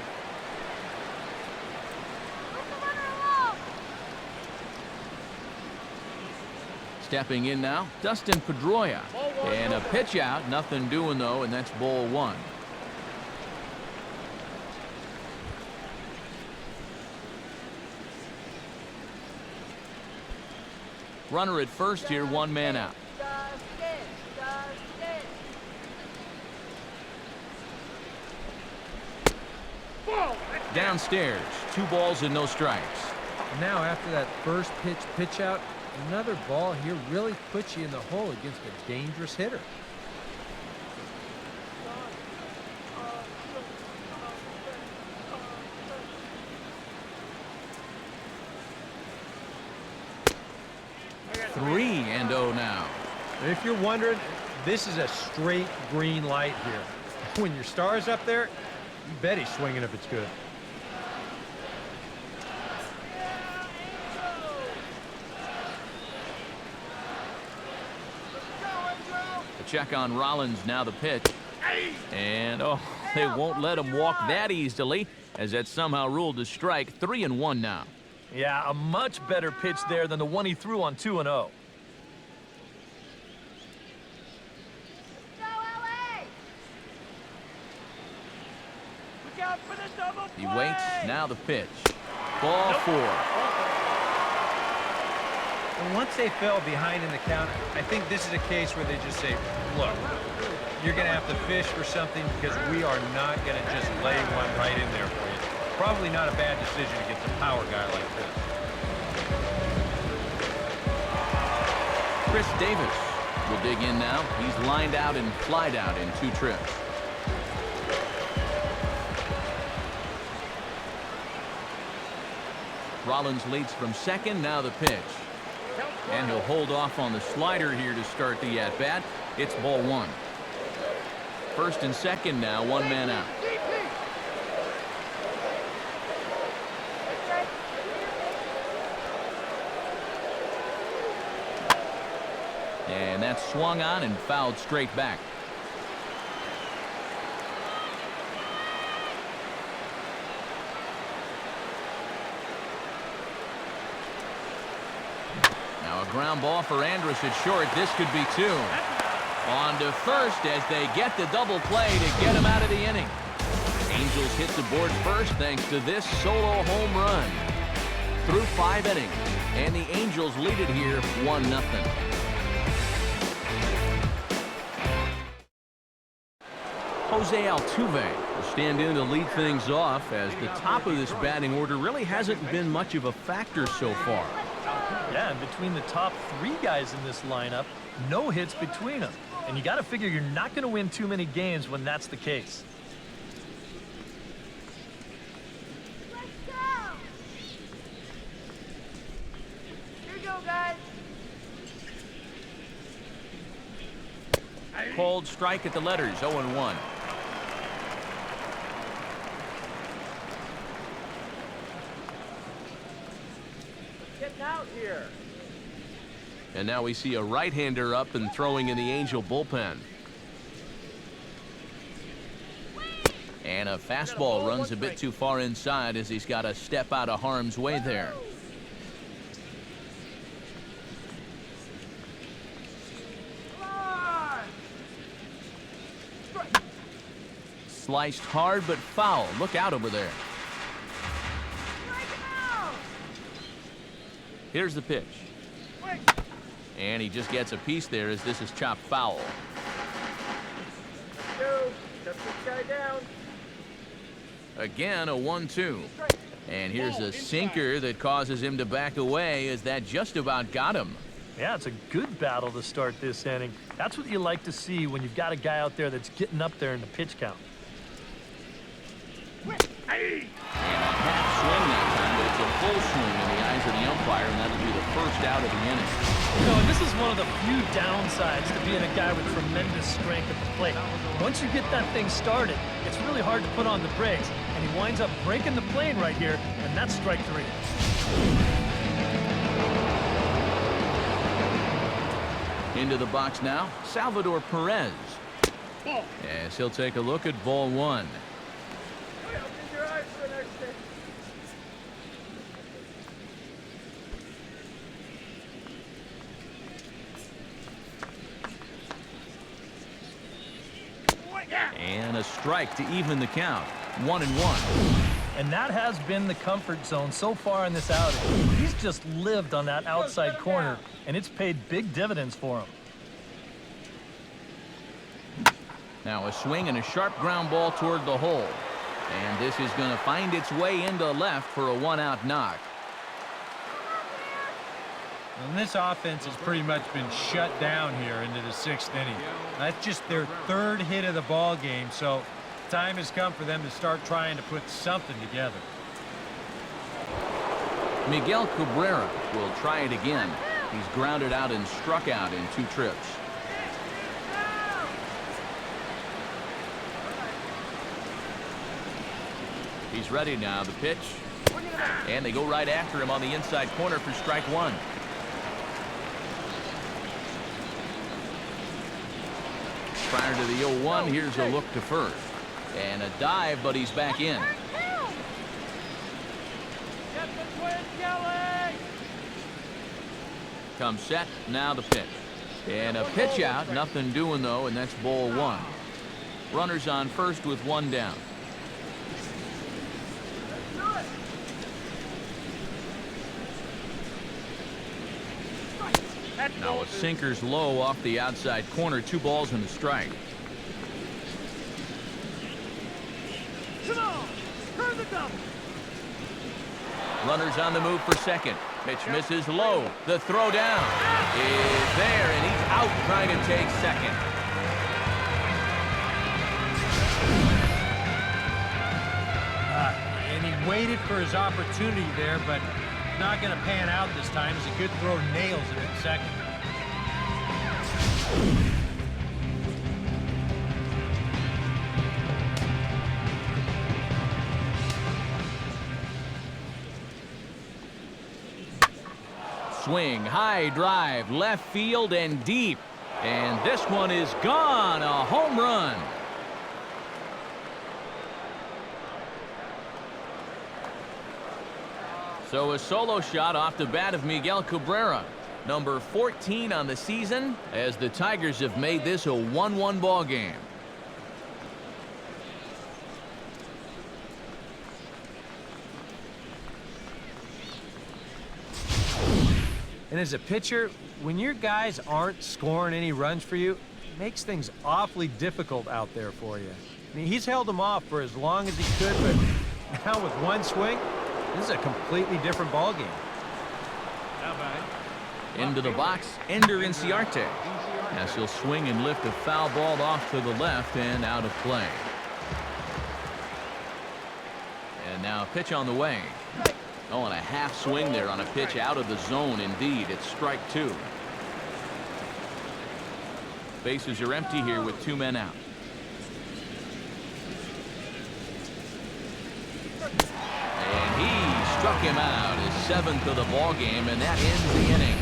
Stepping in now, Dustin Pedroia. And a pitch out, nothing doing though, and that's ball 1. Runner at first here, 1 man out. Downstairs, 2 balls and no strikes. Now, after that first pitch out, another ball here really puts you in the hole against a dangerous hitter. 3-0 now. And if you're wondering, this is a straight green light here. When your star's up there, you bet he's swinging if it's good. The check on Rollins, now the pitch. And, oh, they won't let him walk that easily, as that's somehow ruled a strike. 3-1 now. Yeah, a much better pitch there than the one he threw on 2-0. Go, LA! Look out for the double He play. waits, now the pitch. Ball 4. And once they fell behind in the count, I think this is a case where they just say, look, you're going to have to fish for something because we are not going to just lay one right in there for you. Probably not a bad decision against a power guy like this. Chris Davis will dig in now. He's lined out and flied out in 2 trips. Rollins leads from second, now the pitch. And he'll hold off on the slider here to start the at-bat. It's ball 1. First and second now, 1 man out. And that's swung on and fouled straight back. Now a ground ball for Andrus at short. This could be 2. On to first as they get the double play to get him out of the inning. Angels hit the board first thanks to this solo home run. Through 5 innings, and the Angels lead it here 1-0. Jose Altuve will stand in to lead things off, as the top of this batting order really hasn't been much of a factor so far. Yeah, and between the top 3 guys in this lineup, no hits between them. And you got to figure you're not going to win too many games when that's the case. Let's go! Here you go, guys. Called strike at the letters, 0-1. Getting out here. And now we see a right-hander up and throwing in the Angel bullpen. And a fastball runs a bit too far inside as he's got to step out of harm's way there. Come on. Sliced hard but foul. Look out over there. Strike him out! Here's the pitch. Quick. And he just gets a piece there as this is chopped foul. Go. Shut this guy down. Again, a 1-2. And here's a sinker that causes him to back away as that just about got him. Yeah, it's a good battle to start this inning. That's what you like to see when you've got a guy out there that's getting up there in the pitch count. And a half swing that time, but it's a full swing in the eyes of the umpire, and that'll be the first out of the inning. You know, and this is one of the few downsides to being a guy with tremendous strength at the plate. Once you get that thing started, it's really hard to put on the brakes, and he winds up breaking the plane right here, and that's strike 3. Into the box now, Salvador Perez. As he'll take a look at ball 1. Open your eyes for the next day. And a strike to even the count. 1-1. And that has been the comfort zone so far in this outing. He's just lived on that outside corner, and it's paid big dividends for him. Now a swing and a sharp ground ball toward the hole. And this is going to find its way into left for a 1-out knock. And this offense has pretty much been shut down here into the 6th inning. That's just their 3rd hit of the ball game, so time has come for them to start trying to put something together. Miguel Cabrera will try it again. He's grounded out and struck out in 2 trips. He's ready now. The pitch. And they go right after him on the inside corner for strike 1. Prior to the 0-1, here's a look to first. And a dive, but he's back in. Comes set, now the pitch. And a pitch out, nothing doing though, and that's ball 1. Runners on first with 1 down. Now a sinker's low off the outside corner. 2 balls and a strike. Runners on the move for second. Pitch misses low. The throw down is there, and he's out trying to take second. And he waited for his opportunity there, but not going to pan out this time as a good throw nails it at second. Swing, high drive, left field and deep. And this one is gone. A home run. So a solo shot off the bat of Miguel Cabrera. Number 14 on the season, as the Tigers have made this a 1-1 ball game. And as a pitcher, when your guys aren't scoring any runs for you, it makes things awfully difficult out there for you. I mean, he's held them off for as long as he could, but now with 1 swing, this is a completely different ball game. Into the box, Ender Inciarte. As he'll swing and lift a foul ball off to the left and out of play. And now a pitch on the way. Oh, and a half swing there on a pitch out of the zone. Indeed, it's strike 2. Bases are empty here with 2 men out. And he struck him out, his 7th of the ball game, and that ends the inning.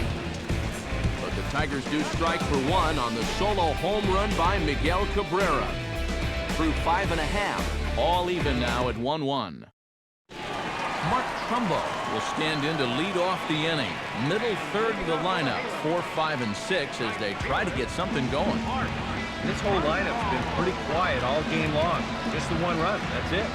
But the Tigers do strike for 1 on the solo home run by Miguel Cabrera. Through 5 1/2, all even now at 1-1. Mark Trumbo will stand in to lead off the inning. Middle third of the lineup, 4, 5, and 6 as they try to get something going. This whole lineup's been pretty quiet all game long. Just the 1 run, that's it.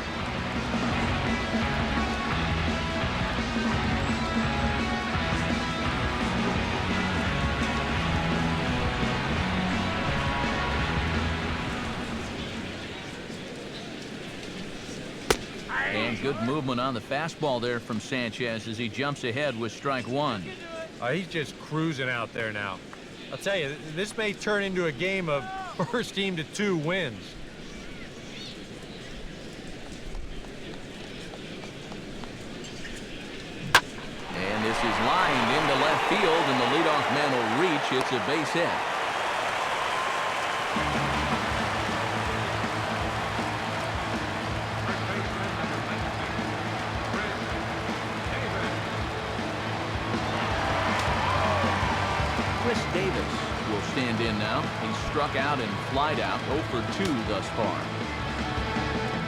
And good movement on the fastball there from Sanchez as he jumps ahead with strike 1. He's just cruising out there now. I'll tell you, this may turn into a game of first team to 2 wins. And this is lined into left field, and the leadoff man will reach. It's a base hit. Davis will stand in now. He's struck out and flied out, 0 for 2 thus far.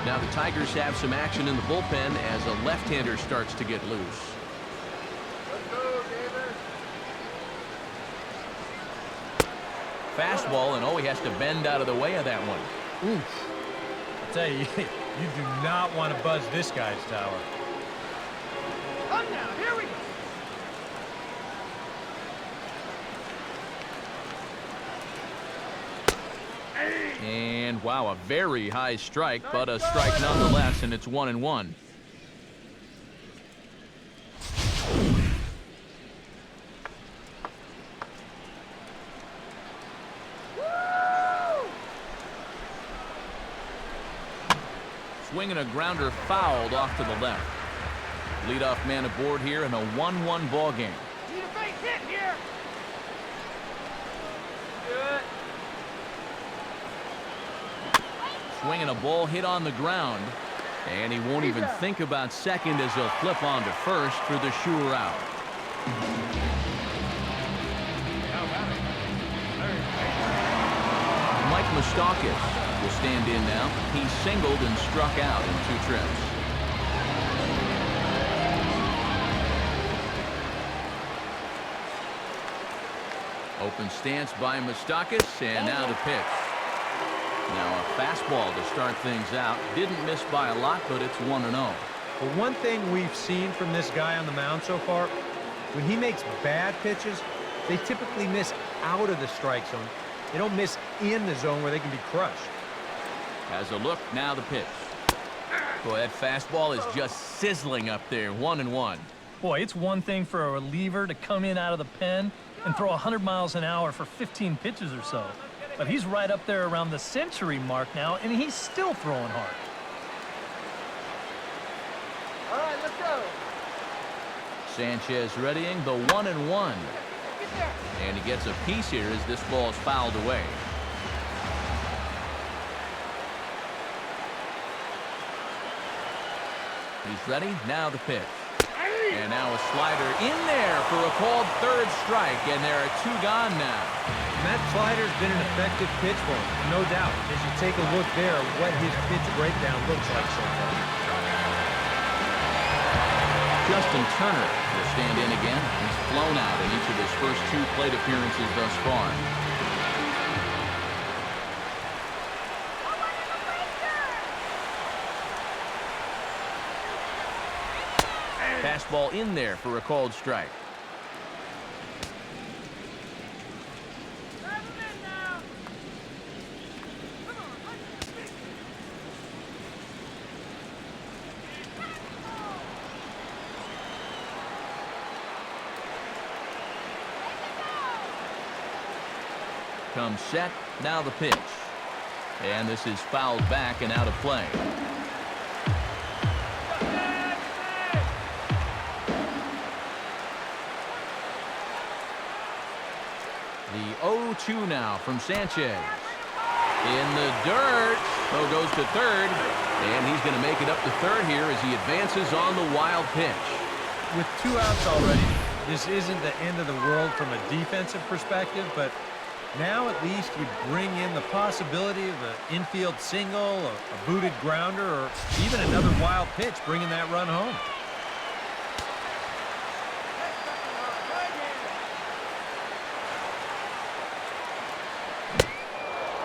Now the Tigers have some action in the bullpen as a left-hander starts to get loose. Let's go, Davis. Fastball, and oh, he has to bend out of the way of that one. Oof. I'll tell you, you do not want to buzz this guy's tower. Come now, here we go. And wow, a very high strike, but a strike nonetheless, and it's 1-1. Swinging a grounder fouled off to the left. Leadoff man aboard here in a 1-1 ball game. Need a base hit here. Swinging a ball hit on the ground. And he won't even think about second as he'll flip on to first for the sure out. Now batting, third baseman. Mike Moustakas will stand in now. He singled and struck out in 2 trips. Open stance by Moustakas, and now the pitch. Now a fastball to start things out. Didn't miss by a lot, but it's 1-0. Well, one thing we've seen from this guy on the mound so far, when he makes bad pitches, they typically miss out of the strike zone. They don't miss in the zone where they can be crushed. Has a look, now the pitch. Boy, that fastball is just sizzling up there, 1-1. Boy, it's one thing for a reliever to come in out of the pen and throw 100 miles an hour for 15 pitches or so. But he's right up there around the century mark now, and he's still throwing hard. All right, let's go. Sanchez readying the 1-1. Get there. And he gets a piece here as this ball is fouled away. He's ready, now the pitch. And now a slider in there for a called third strike, and there are 2 gone now. And that slider's been an effective pitch for him, no doubt, as you take a look there at what his pitch breakdown looks like so far. Justin Turner will stand in again. He's flown out in each of his first 2 plate appearances thus far. Fastball in there for a called strike. Drive him in now. Come on, let's Comes set, now the pitch. And this is fouled back and out of play. The 0-2 now from Sanchez. In the dirt. So goes to third. And he's going to make it up to third here as he advances on the wild pitch. With 2 outs already, this isn't the end of the world from a defensive perspective, but now at least you bring in the possibility of an infield single, a booted grounder, or even another wild pitch bringing that run home.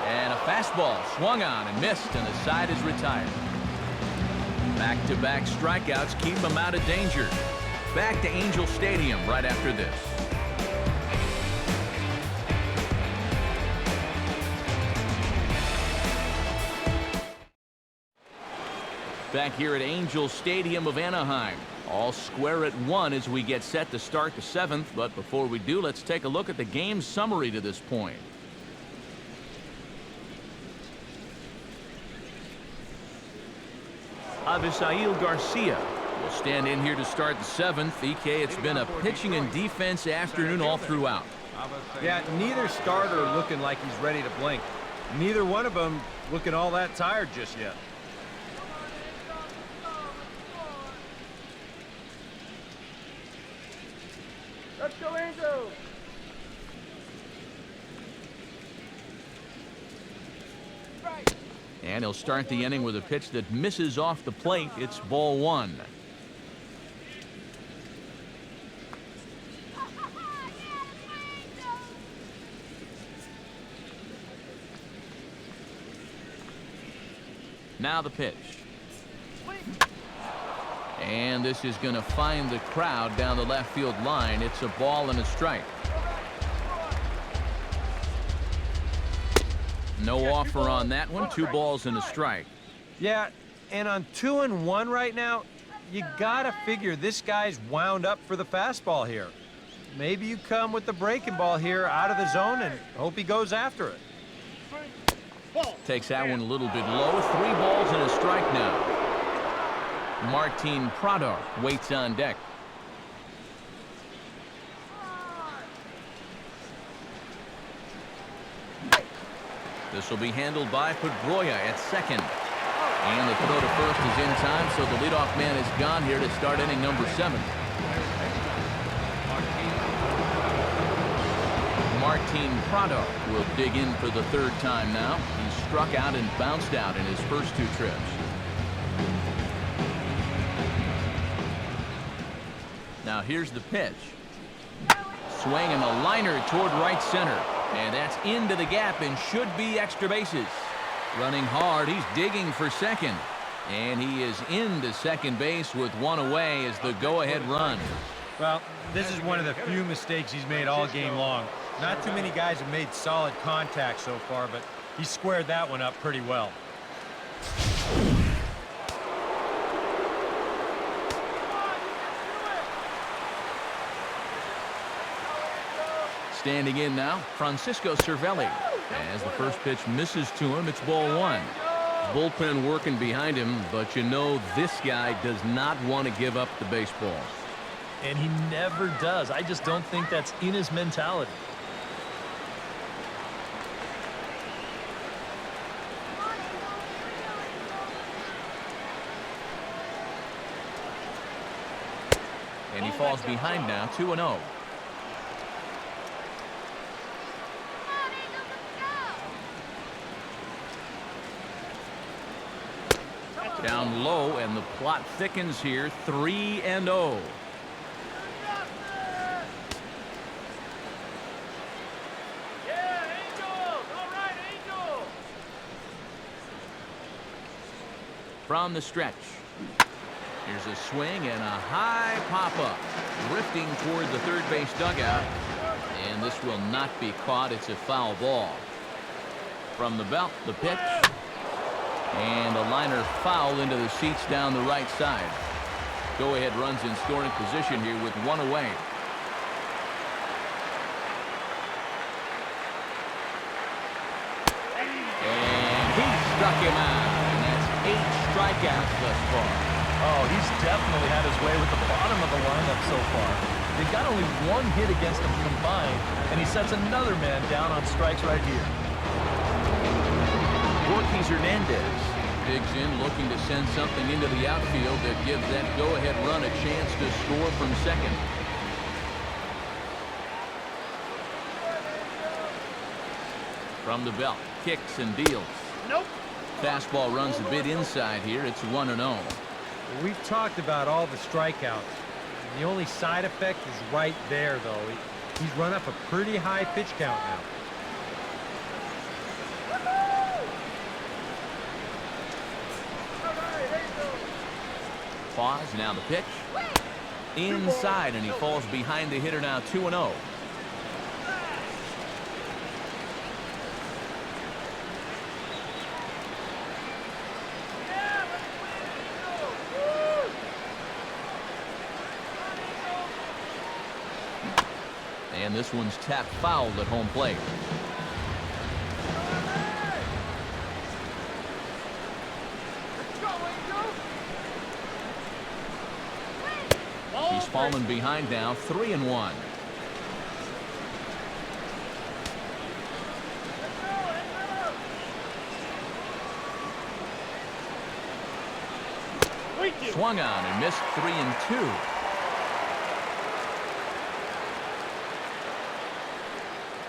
And a fastball swung on and missed, and the side is retired. Back-to-back strikeouts keep him out of danger. Back to Angel Stadium right after this. Back here at Angel Stadium of Anaheim. All square at 1 as we get set to start the 7th. But before we do, let's take a look at the game summary to this point. Avisail Garcia will stand in here to start the 7th. EK, it's been a pitching and defense afternoon all throughout. Yeah, neither starter looking like he's ready to blink. Neither one of them looking all that tired just yet. Let's go, Angel. Right. And he'll start the inning with a pitch that misses off the plate. It's ball 1. Now the pitch. And this is going to find the crowd down the left field line. It's a ball and a strike. No offer on that one. 2 balls and a strike. Yeah, and on 2-1 right now, you gotta figure this guy's wound up for the fastball here. Maybe you come with the breaking ball here out of the zone and hope he goes after it. Takes that one a little bit low. 3 balls and a strike now. Martin Prado waits on deck. This will be handled by Pedroia at second. And the throw to first is in time, so the leadoff man is gone here to start inning number 7. Martin Prado will dig in for the 3rd time now. He struck out and bounced out in his first 2 trips. Now here's the pitch. Swing and a liner toward right center. And that's into the gap and should be extra bases. Running hard, he's digging for second. And he is into second base with 1 away as the go-ahead run. Well, this is one of the few mistakes he's made all game long. Not too many guys have made solid contact so far, but he squared that one up pretty well. Standing in now, Francisco Cervelli. As the first pitch misses to him, it's ball 1. Bullpen working behind him, but you know this guy does not want to give up the baseball. And he never does. I just don't think that's in his mentality. And he falls behind now, 2-0. Down low, and the plot thickens here, 3-0. Yeah, Angels! All right, Angels! From the stretch. Here's a swing and a high pop-up. Drifting toward the third base dugout. And this will not be caught. It's a foul ball. From the belt, the pitch. And a liner foul into the seats down the right side. Go-ahead runs in scoring position here with 1 away. And he struck him out. And that's 8 strikeouts thus far. Oh, he's definitely had his way with the bottom of the lineup so far. They've got only 1 hit against him combined, and he sets another man down on strikes right here. Ortiz Hernandez digs in, looking to send something into the outfield that gives that go-ahead run a chance to score from second. From the belt, kicks and deals. Nope. Fastball runs a bit inside here. It's 1-0. We've talked about all the strikeouts. The only side effect is right there, though. He's run up a pretty high pitch count now. Pause, now the pitch. Inside, and he falls behind the hitter now, 2-0. And this one's tapped fouled at home plate. He's fallen behind now, 3-1. Swung on and missed, 3-2.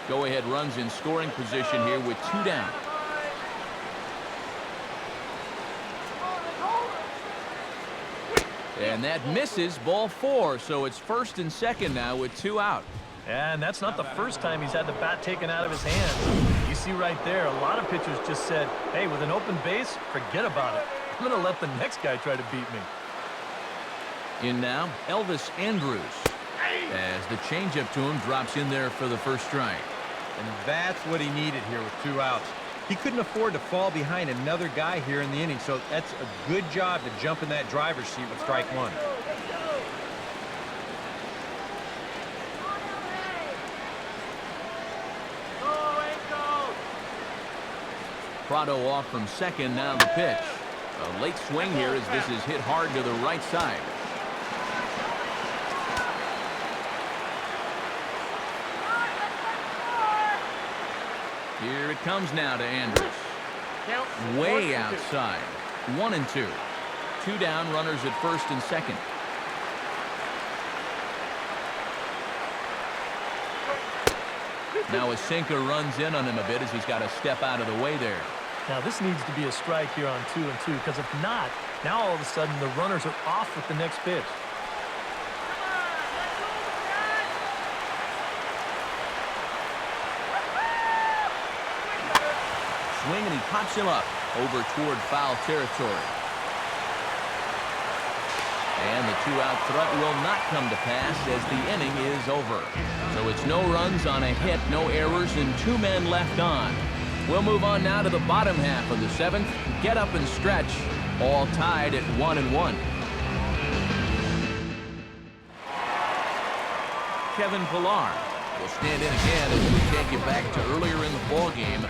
Go-ahead runs in scoring position here with 2 down. And that misses, ball 4, so it's first and second now with 2 out. And that's not the first time he's had the bat taken out of his hands. You see right there, a lot of pitchers just said, hey, with an open base, forget about it. I'm going to let the next guy try to beat me. In now, Elvis Andrus. As the changeup to him drops in there for the first strike. And that's what he needed here with 2 outs. He couldn't afford to fall behind another guy here in the inning, so that's a good job to jump in that driver's seat with strike 1. Prado off from second, now the pitch. A late swing here as this is hit hard to the right side. Here it comes now to Andrews. Count. Way 1-2. outside. 1-2. 2 down, runners at first and second. Now a sinker runs in on him a bit as he's got to step out of the way there. Now this needs to be a strike here on 2-2, because if not, now all of a sudden the runners are off with the next pitch. Swing, and he pops him up over toward foul territory. And the 2-out threat will not come to pass as the inning is over. So it's no runs on a hit, no errors, and 2 men left on. We'll move on now to the bottom half of the 7th. Get up and stretch. All tied at 1-1. Kevin Pillar will stand in again as we take you back to earlier in the ball game.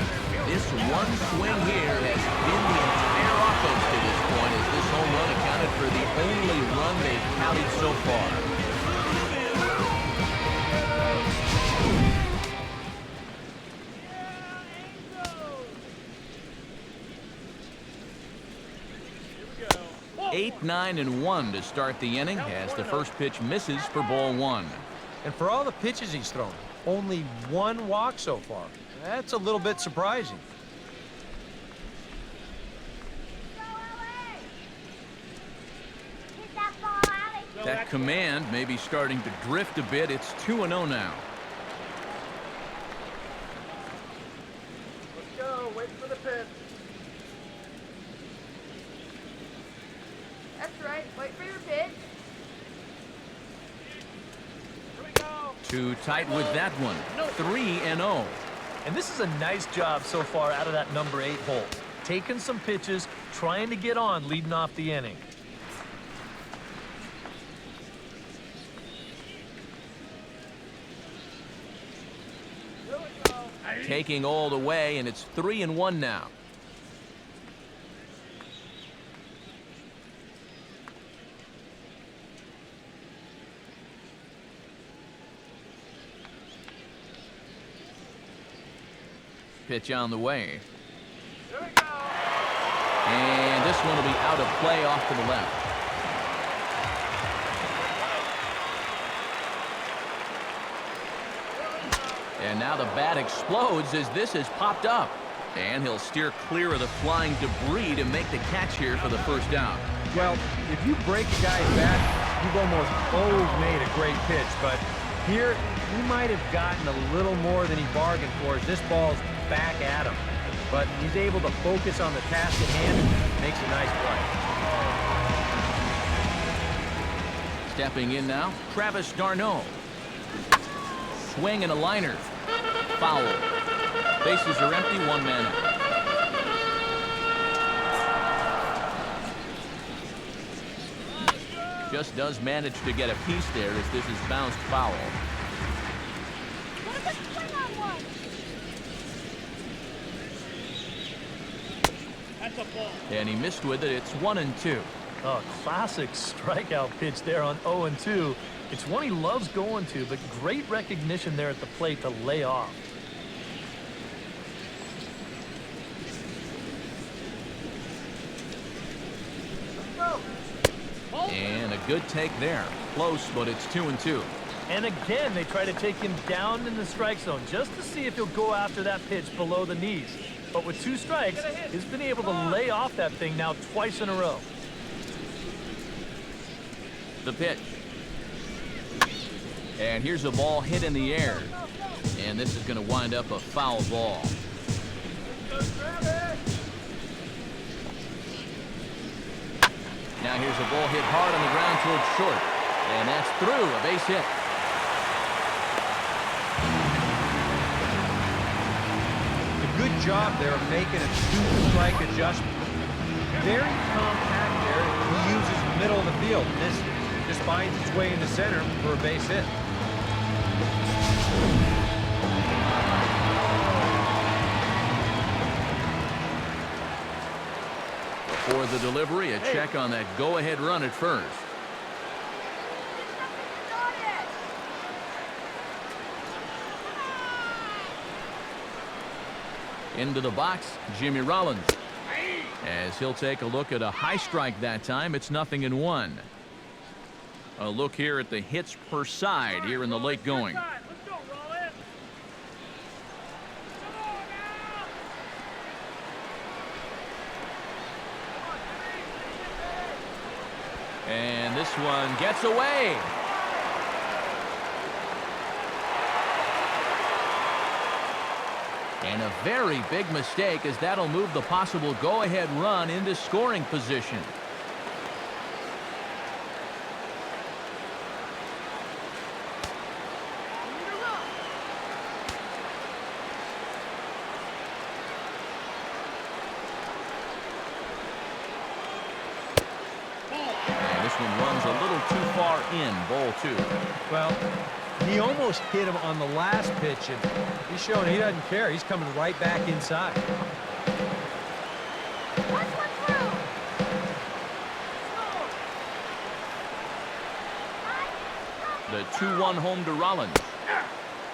This one swing here has been the entire offense to this point, as this home run accounted for the only run they've tallied so far. Here we go. 8, 9, and 1 to start the inning as the first pitch misses for ball 1. And for all the pitches he's thrown, only 1 walk so far. That's a little bit surprising. Hit that ball, Alex. That command may be starting to drift a bit. It's 2-0 now. Let's go. Wait for the pitch. That's right. Wait for your pitch. Here we go. Too tight with that one. 3-0. And this is a nice job so far out of that number 8 hole. Taking some pitches, trying to get on, leading off the inning. Here we go. Taking all the way, and it's 3-1 now. Pitch on the way. Here we go. And this one will be out of play off to the left. And now the bat explodes as this has popped up. And he'll steer clear of the flying debris to make the catch here for the first down. Well, if you break a guy's bat, you've almost always made a great pitch. But here, he might have gotten a little more than he bargained for as this ball's back at him. But he's able to focus on the task at hand and makes a nice play. Stepping in now, Travis d'Arnaud. Swing and a liner. Foul. Bases are empty, 1 man out. Just does manage to get a piece there as this is bounced foul. What a good swing on one. That's a ball. And he missed with it. It's 1-2. Oh, classic strikeout pitch there on 0-2. It's one he loves going to, but great recognition there at the plate to lay off. And a good take there. Close, but it's 2-2. And again, they try to take him down in the strike zone just to see if he'll go after that pitch below the knees. But with 2 strikes, he's been able to lay off that thing now twice in a row. The pitch. And here's a ball hit in the air. And this is going to wind up a foul ball. Now here's a ball hit hard on the ground towards short. And that's through, a base hit. A good job there of making a 2-strike adjustment. Very compact there. He uses the middle of the field. This just finds its way into center for a base hit. For the delivery, a check on that go-ahead run at first. Into the box, Jimmy Rollins. As he'll take a look at a high strike that time, it's 0-1. A look here at the hits per side here in the late going. Let's go, Rollins. Come on now. And this one gets away. And a very big mistake, as that'll move the possible go-ahead run into scoring position. And this one runs a little too far in, ball 2. Well, he almost hit him on the last pitch, and he's showing he doesn't care. He's coming right back inside. Watch one through. The 2-1 home to Rollins.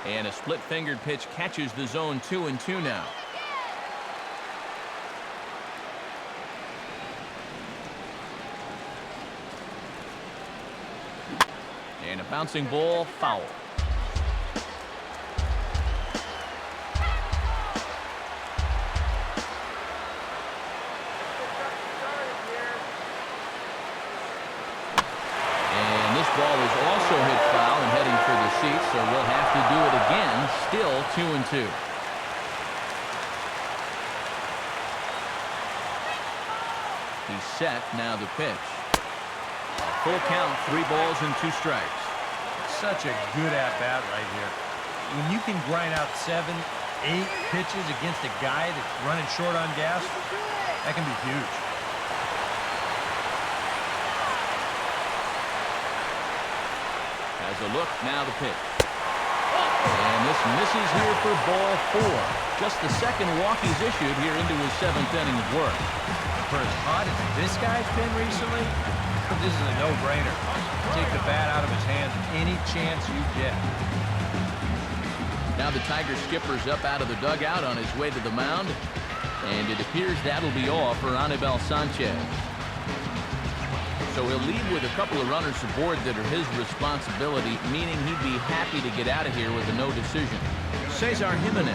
And a split-fingered pitch catches the zone 2-2 now. And a bouncing ball, foul. And this ball is also hit foul and heading for the seats, so we'll have to do it again. Still 2-2. He's set, now the pitch. Full count, 3 balls and 2 strikes. Such a good at-bat right here. When you can grind out 7, 8 pitches against a guy that's running short on gas, that can be huge. Has a look, now the pitch. And this misses here for ball 4. Just the second walk he's issued here into his 7th inning of work. For as hot as this guy's been recently, this is a no-brainer. Take the bat out of his hands any chance you get. Now the Tiger skipper's up out of the dugout on his way to the mound. And it appears that'll be all for Anibal Sanchez. So he'll leave with a couple of runners aboard that are his responsibility, meaning he'd be happy to get out of here with a no decision. Cesar Jimenez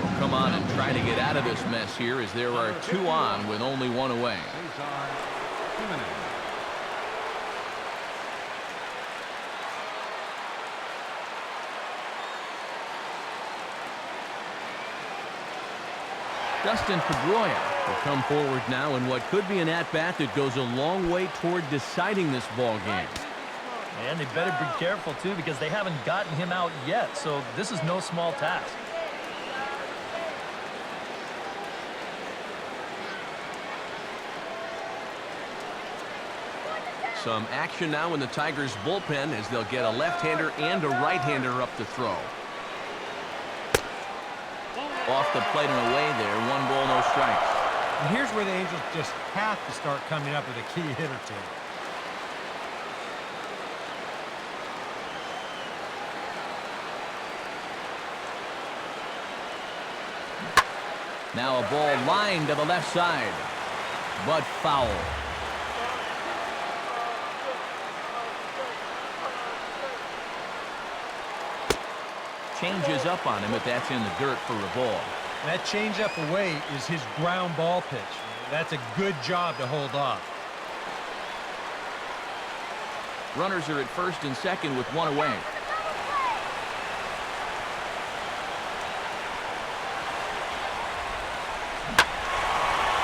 will come on and try to get out of this mess here, as there are 2 on with only 1 away. Dustin Pedroia will come forward now in what could be an at-bat that goes a long way toward deciding this ball game. And they better be careful, too, because they haven't gotten him out yet, so this is no small task. Some action now in the Tigers' bullpen, as they'll get a left-hander and a right-hander up to throw. Off the plate and away there, 1 ball, no strikes. And here's where the Angels just have to start coming up with a key hit or 2. Now a ball lined to the left side, but foul. Changes up on him, but that's in the dirt for a ball. That changeup away is his ground ball pitch. That's a good job to hold off. Runners are at first and second with 1 away.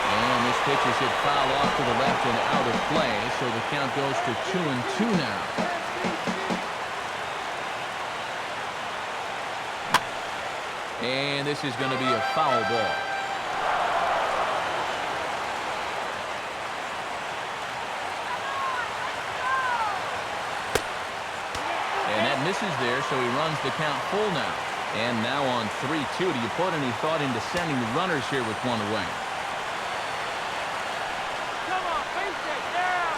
And this pitch is hit foul off to the left and out of play, so the count goes to 2-2 now. And this is going to be a foul ball. And that misses there, so he runs the count full now. And now on 3-2, do you put any thought into sending the runners here with 1 away? Come on, face it now.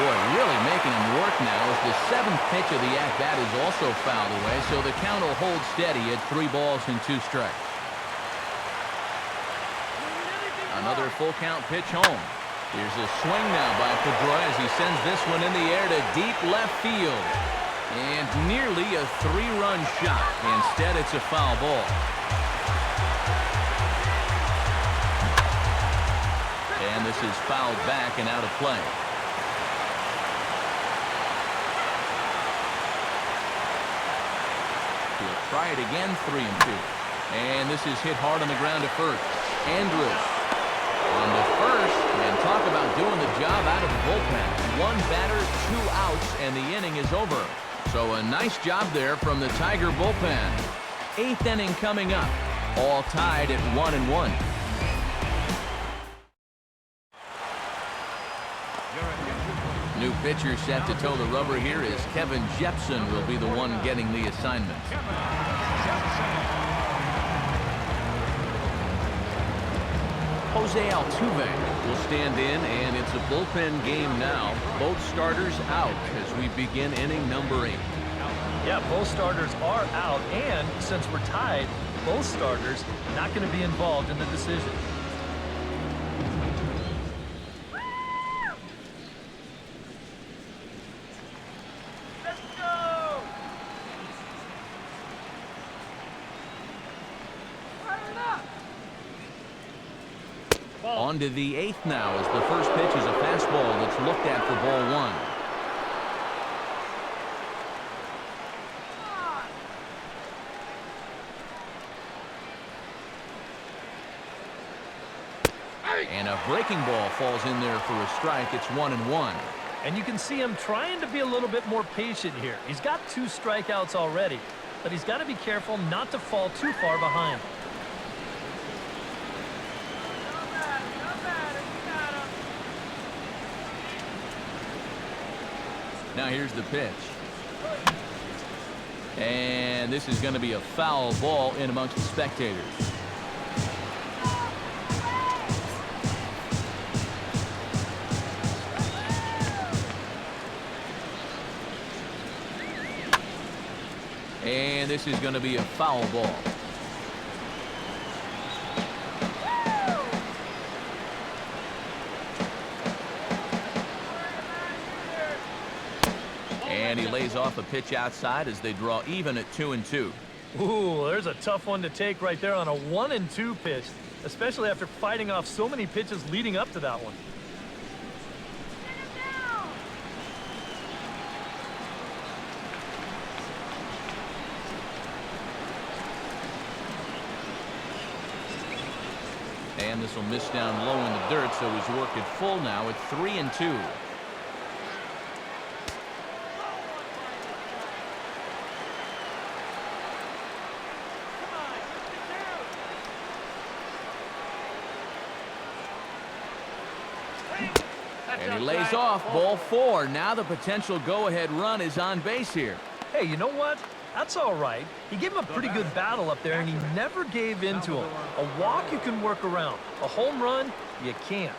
Boy, really making him work now as the 7th pitch of the at-bat is also fouled away, so the count will hold steady at 3 balls and 2 strikes. Another full count pitch home. Here's a swing now by Pedroia as he sends this one in the air to deep left field. And nearly a 3-run shot. Instead, it's a foul ball. And this is fouled back and out of play. He'll try it again, 3-2. And this is hit hard on the ground to first. Andrews on to first, and talk about doing the job out of the bullpen. 1 batter, 2 outs, and the inning is over. So a nice job there from the Tiger bullpen. 8th inning coming up, all tied at 1-1. New pitcher set to toe the rubber here is Kevin Jepson will be the one getting the assignment. Jose Altuve will stand in, and it's a bullpen game now. Both starters out as we begin inning number 8. Yeah, both starters are out, and since we're tied, both starters not going to be involved in the decision. On to the 8th now as the first pitch is a fastball that's looked at for ball 1. And a breaking ball falls in there for a strike. It's 1-1. And you can see him trying to be a little bit more patient here. He's got 2 strikeouts already, but he's got to be careful not to fall too far behind. Now here's the pitch. And this is going to be a foul ball in amongst the spectators. And this is going to be a foul ball. And he lays off a pitch outside as they draw even at 2-2. Ooh, there's a tough one to take right there on a 1-2 pitch, especially after fighting off so many pitches leading up to that one. And this will miss down low in the dirt, so he's worked it full now at 3-2. And he lays off ball 4. Now the potential go-ahead run is on base here. Hey, you know what? That's all right. He gave him a pretty good battle up there, and he never gave in to him. A walk you can work around. A home run, you can't.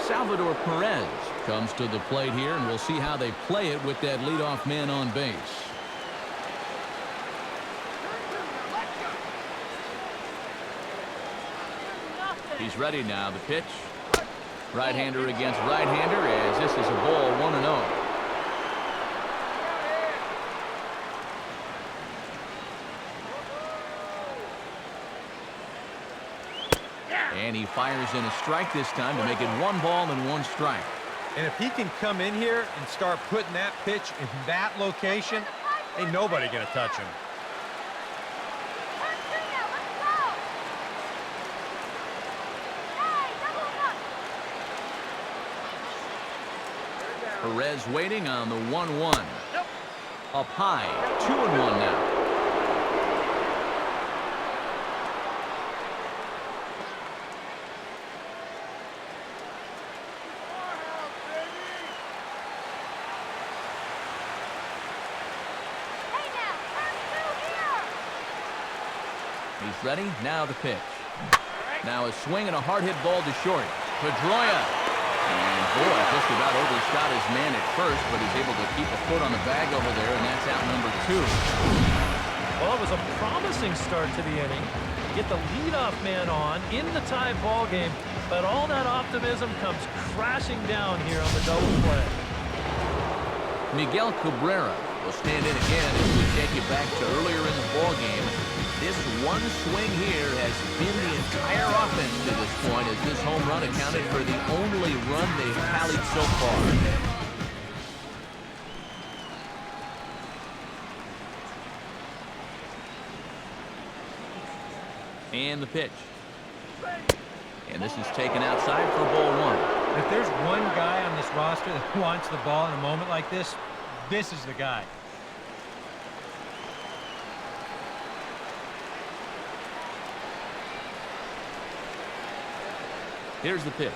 Salvador Perez comes to the plate here, and we'll see how they play it with that leadoff man on base. He's ready now. The pitch. Right-hander against right-hander as this is a ball 1-0. And he fires in a strike this time to make it 1 ball and 1 strike. And if he can come in here and start putting that pitch in that location, ain't nobody gonna touch him. Perez waiting on the 1-1. Up high, 2-1 now. He's ready. Now the pitch. Now a swing and a hard hit ball to short. Pedroia. And boy, just about overshot his man at first, but he's able to keep a foot on the bag over there, and that's out number 2. Well, it was a promising start to the inning. Get the leadoff man on in the tie ball game, but all that optimism comes crashing down here on the double play. Miguel Cabrera will stand in again as we take you back to earlier in the ball game. This one swing here has been the entire offense to this point, as this home run accounted for the only run they've tallied so far. And the pitch. And this is taken outside for ball 1. If there's one guy on this roster that wants the ball in a moment like this, this is the guy. Here's the pitch.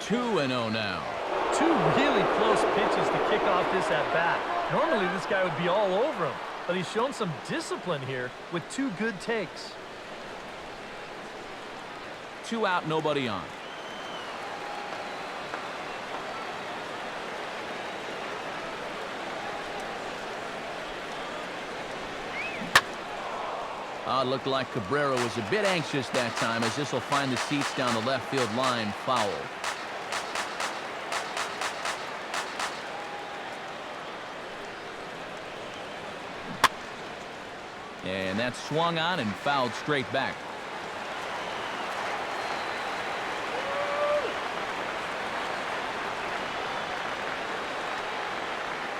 2-0 now. 2 really close pitches to kick off this at-bat. Normally, this guy would be all over him, but he's shown some discipline here with 2 good takes. 2 out, nobody on. It looked like Cabrera was a bit anxious that time, as this will find the seats down the left field line foul. And that's swung on and fouled straight back.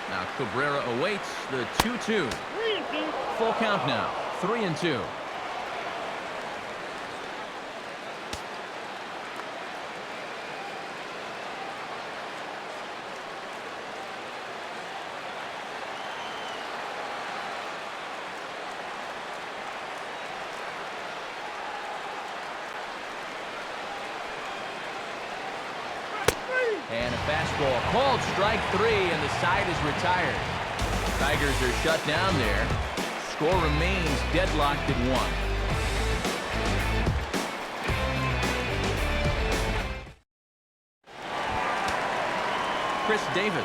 Now Cabrera awaits the 2-2. Full count now. 3-2. And a fastball called strike 3, and the side is retired. Tigers are shut down there. Score remains deadlocked at 1. Chris Davis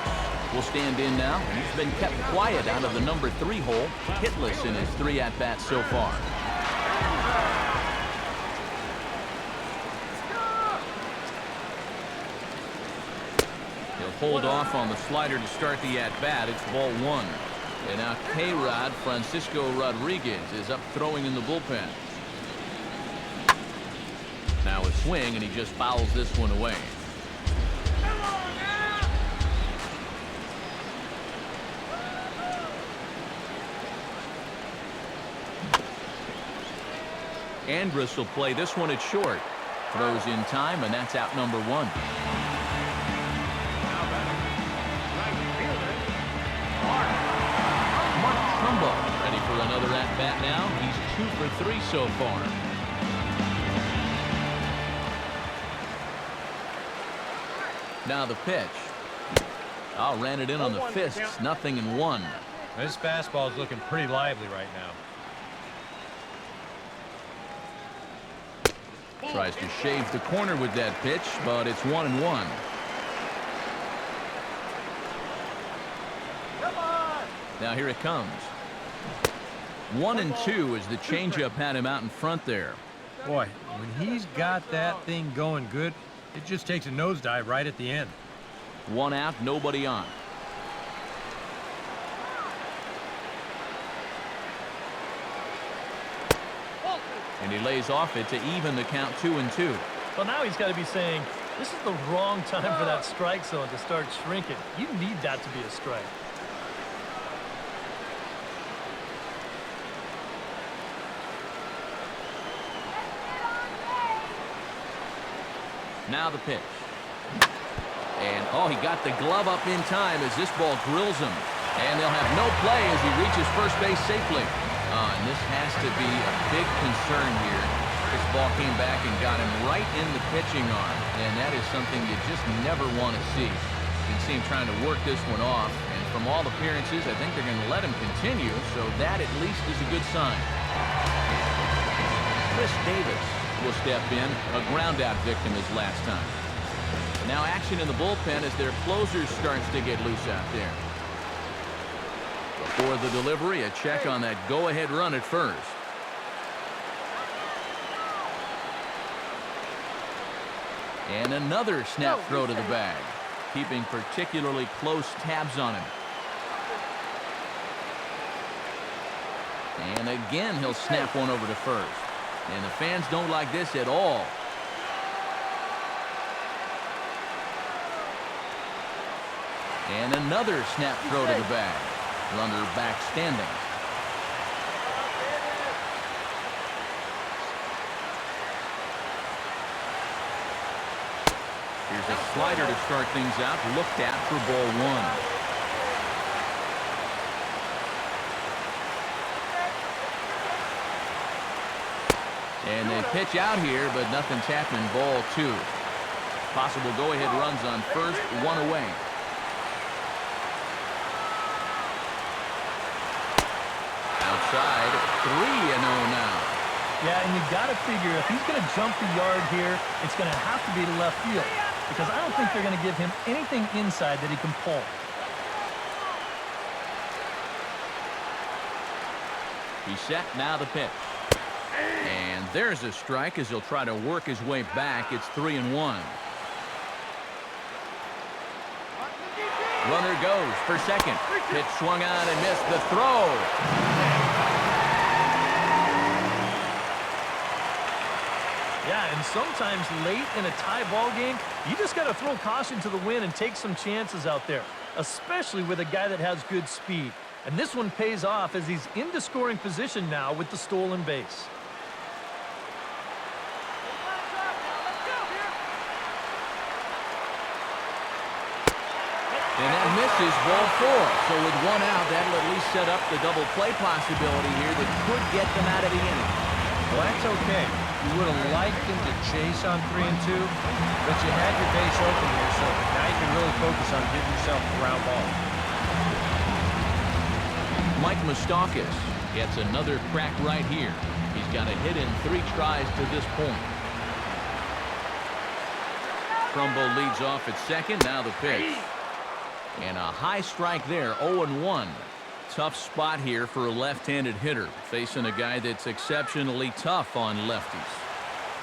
will stand in now. He's been kept quiet out of the number 3 hole, hitless in his 3 at-bats so far. He'll hold off on the slider to start the at-bat. It's ball 1. And now K-Rod Francisco Rodriguez is up throwing in the bullpen. Now a swing, and he just fouls this one away. Andrus will play this one at short. Throws in time, and that's out number 1. Ready for another at-bat now. He's 2 for 3 so far. Now the pitch. Ran it in on the fists. 0-1. This fastball is looking pretty lively right now. Tries to shave the corner with that pitch, but it's 1-1. Now here it comes. 1-2 as the changeup had him out in front there. Boy, when he's got that thing going good, it just takes a nosedive right at the end. 1 out, nobody on. And he lays off it to even the count 2-2. Well, now he's got to be saying, this is the wrong time for that strike zone to start shrinking. You need that to be a strike. Now the pitch. And, he got the glove up in time as this ball drills him. And they'll have no play as he reaches first base safely. And this has to be a big concern here. This ball came back and got him right in the pitching arm. And that is something you just never want to see. You can see him trying to work this one off. And from all appearances, I think they're going to let him continue. So that at least is a good sign. Chris Davis will step in. A ground-out victim as last time. Now action in the bullpen as their closer starts to get loose out there. Before the delivery, a check on that go-ahead run at first. And another snap throw to the bag, keeping particularly close tabs on him. And again, he'll snap one over to first. And the fans don't like this at all. And another snap throw to the bag. Runner back standing. Here's a slider to start things out. Looked at for ball one. And they pitch out here, but nothing's happening. Ball two. Possible go-ahead runs on first, one away. Outside, 3-0 now. Yeah, and you got to figure if he's going to jump the yard here, it's going to have to be to left field, because I don't think they're going to give him anything inside that he can pull. He's set, now the pitch. And there's a strike as he'll try to work his way back. It's 3-1. Runner goes for second. Pitch swung on and missed. The throw. Yeah, and sometimes late in a tie ball game, you just got to throw caution to the wind and take some chances out there, especially with a guy that has good speed. And this one pays off as he's in the scoring position now with the stolen base. And that misses, ball four. So with one out, that'll at least set up the double play possibility here that could get them out of the inning. Well, that's okay. You would have liked him to chase on 3 and 2, but you had your base open here, so now you can really focus on getting yourself a ground ball. Mike Moustakas gets another crack right here. He's got a hit in 3 tries to this point. Trumbo leads off at second. Now the pitch. And a high strike there, 0-1. Tough spot here for a left-handed hitter, facing a guy that's exceptionally tough on lefties.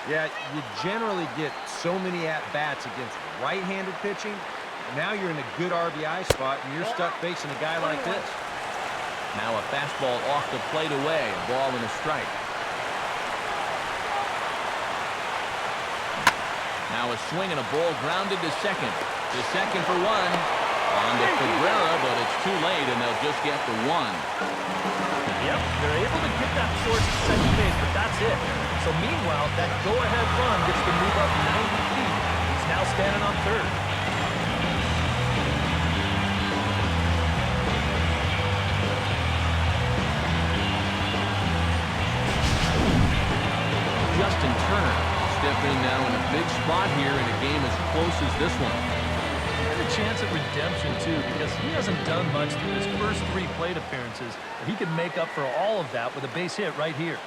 Yeah, you generally get so many at-bats against right-handed pitching. Now you're in a good RBI spot, and you're stuck facing a guy like this. Now a fastball off the plate away, a ball and a strike. Now a swing and a ball grounded to second. To second for one. On to Cabrera, but it's too late, and they'll just get the 1. Yep, they're able to get that towards second base, but that's it. So meanwhile, that go-ahead run gets to move up 90 feet. He's now standing on third. Justin Turner stepping in now in a big spot here in a game as close as this one. A chance at redemption too, because he hasn't done much through his first 3 plate appearances, but he can make up for all of that with a base hit right here.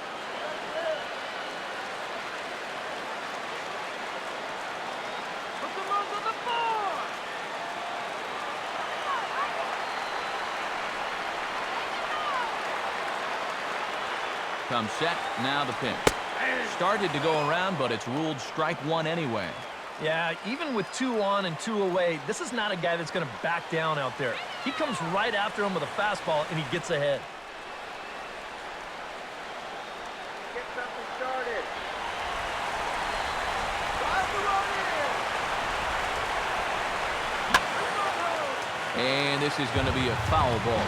Put the runs on the board! Comes set, now the pitch. Started to go around, but it's ruled strike 1 anyway. Yeah, even with 2 on and 2 away, this is not a guy that's going to back down out there. He comes right after him with a fastball, and he gets ahead. Get something started. Drive the run in. And this is going to be a foul ball.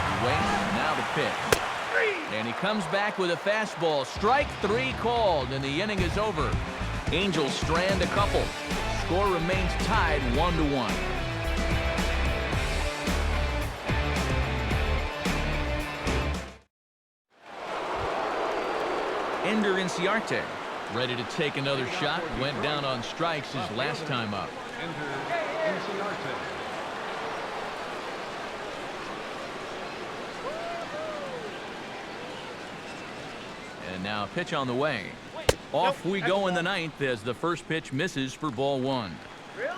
He waits, now the pitch. And he comes back with a fastball. Strike 3 called, and the inning is over. Angels strand a couple. Score remains tied 1-1. Ender Inciarte, ready to take another shot. Went down on strikes his last time up. Ender Inciarte. And now a pitch on the way. Off we go in the ninth as the first pitch misses for ball one. Really?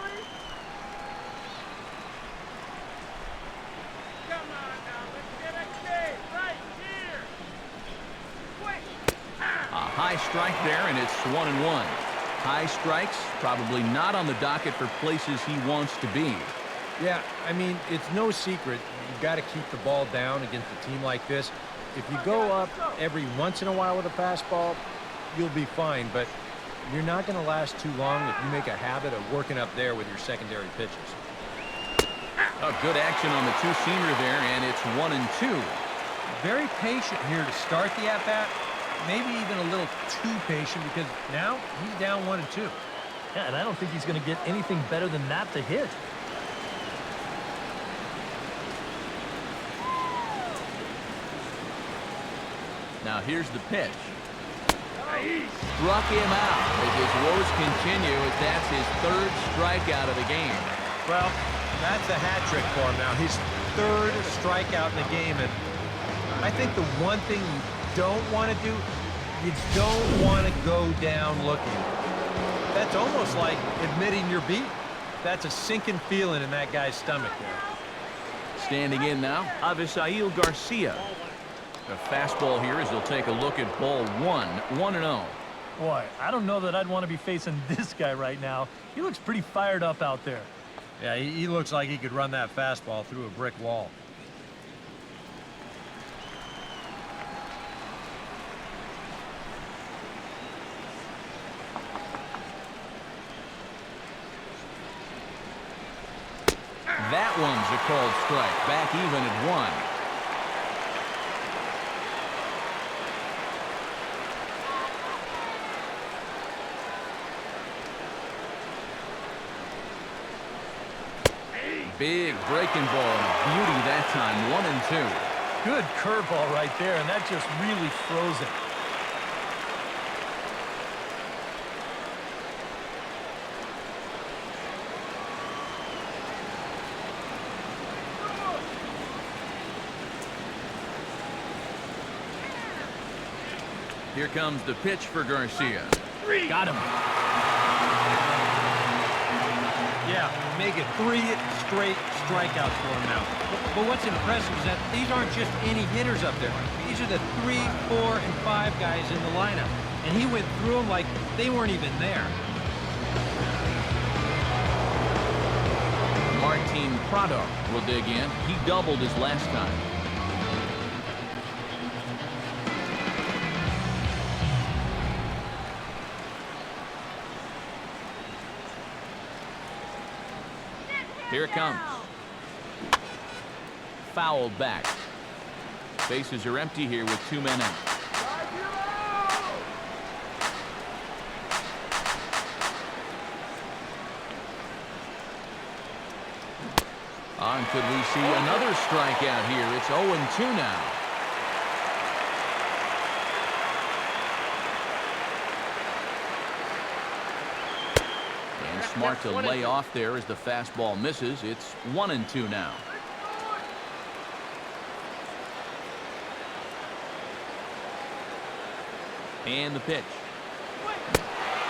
Come on now, let's get a game right here. Quick. A high strike there, and it's 1-1. High strikes probably not on the docket for places he wants to be. Yeah, I mean, it's no secret. You've got to keep the ball down against a team like this. If you go up every once in a while with a fastball, you'll be fine, but you're not going to last too long if you make a habit of working up there with your secondary pitches. A good action on the two-seamer there, and it's 1-2. Very patient here to start the at-bat. Maybe even a little too patient because now he's down 1-2. Yeah, and I don't think he's going to get anything better than that to hit. Now here's the pitch. Struck him out as his woes continue as that's his third strikeout of the game. Well, that's a hat trick for him now. His third strikeout in the game, and I think the one thing you don't want to do, you don't want to go down looking. That's almost like admitting you're beat. That's a sinking feeling in that guy's stomach there. Standing in now, Avisail Garcia. A fastball here as he'll take a look at ball one, 1-0. Boy, I don't know that I'd want to be facing this guy right now. He looks pretty fired up out there. Yeah, he looks like he could run that fastball through a brick wall. That one's a called strike. Back even at 1. Big breaking ball and a beauty that time, 1-2. Good curveball right there, and that just really froze it. Here comes the pitch for Garcia. Got him. Yeah, make it 3 straight strikeouts for him now. But what's impressive is that these aren't just any hitters up there. These are the 3, 4, and 5 guys in the lineup. And he went through them like they weren't even there. Martin Prado will dig in. He doubled his last time. Here it comes. Fouled back. Bases are empty here with 2 men out. Could we see another strikeout here? It's 0-2 now. And smart to lay off there as the fastball misses. It's 1-2 now. And the pitch.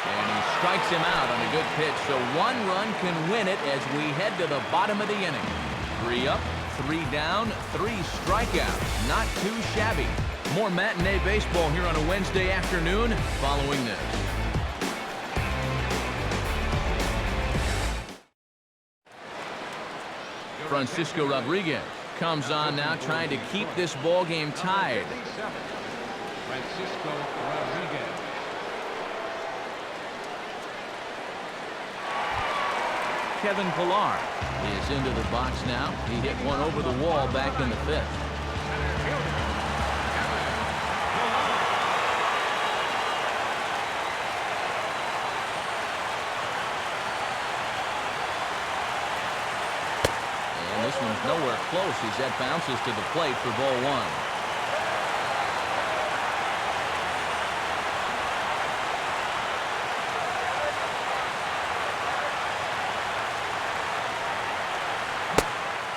And he strikes him out on a good pitch. So 1 run can win it as we head to the bottom of the inning. 3 up, 3 down, 3 strikeouts. Not too shabby. More matinee baseball here on a Wednesday afternoon following this. Francisco Rodriguez comes on now, trying to keep this ball game tied. Francisco Rodriguez. Kevin Pillar is into the box now. He hit one over the wall back in the 5th. And this one's nowhere close as that bounces to the plate for ball 1.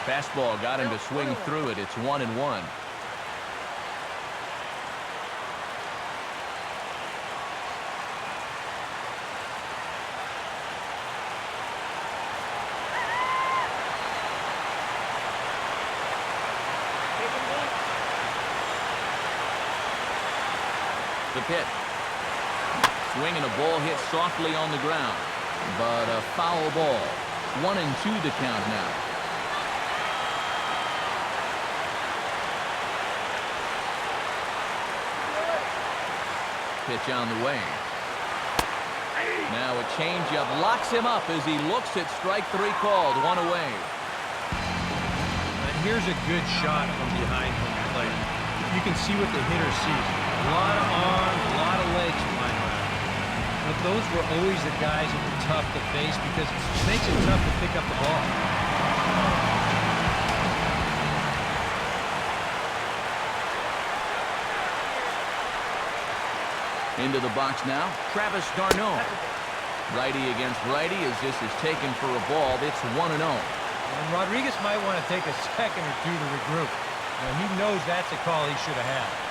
Fastball got him to swing through it. It's 1-1. The pitch. Swing and a ball hit softly on the ground. But a foul ball. 1-2 the count now. Pitch on the way. Now a changeup locks him up as he looks at strike 3 called. 1 away. And here's a good shot from behind home plate. You can see what the hitter sees. A lot of arms, a lot of legs flying around. But those were always the guys that were tough to face because it makes it tough to pick up the ball. Into the box now, Travis d'Arnaud. Righty against righty as this is taken for a ball. It's 1-0. And Rodriguez might want to take a second or two to regroup. He knows that's a call he should have had.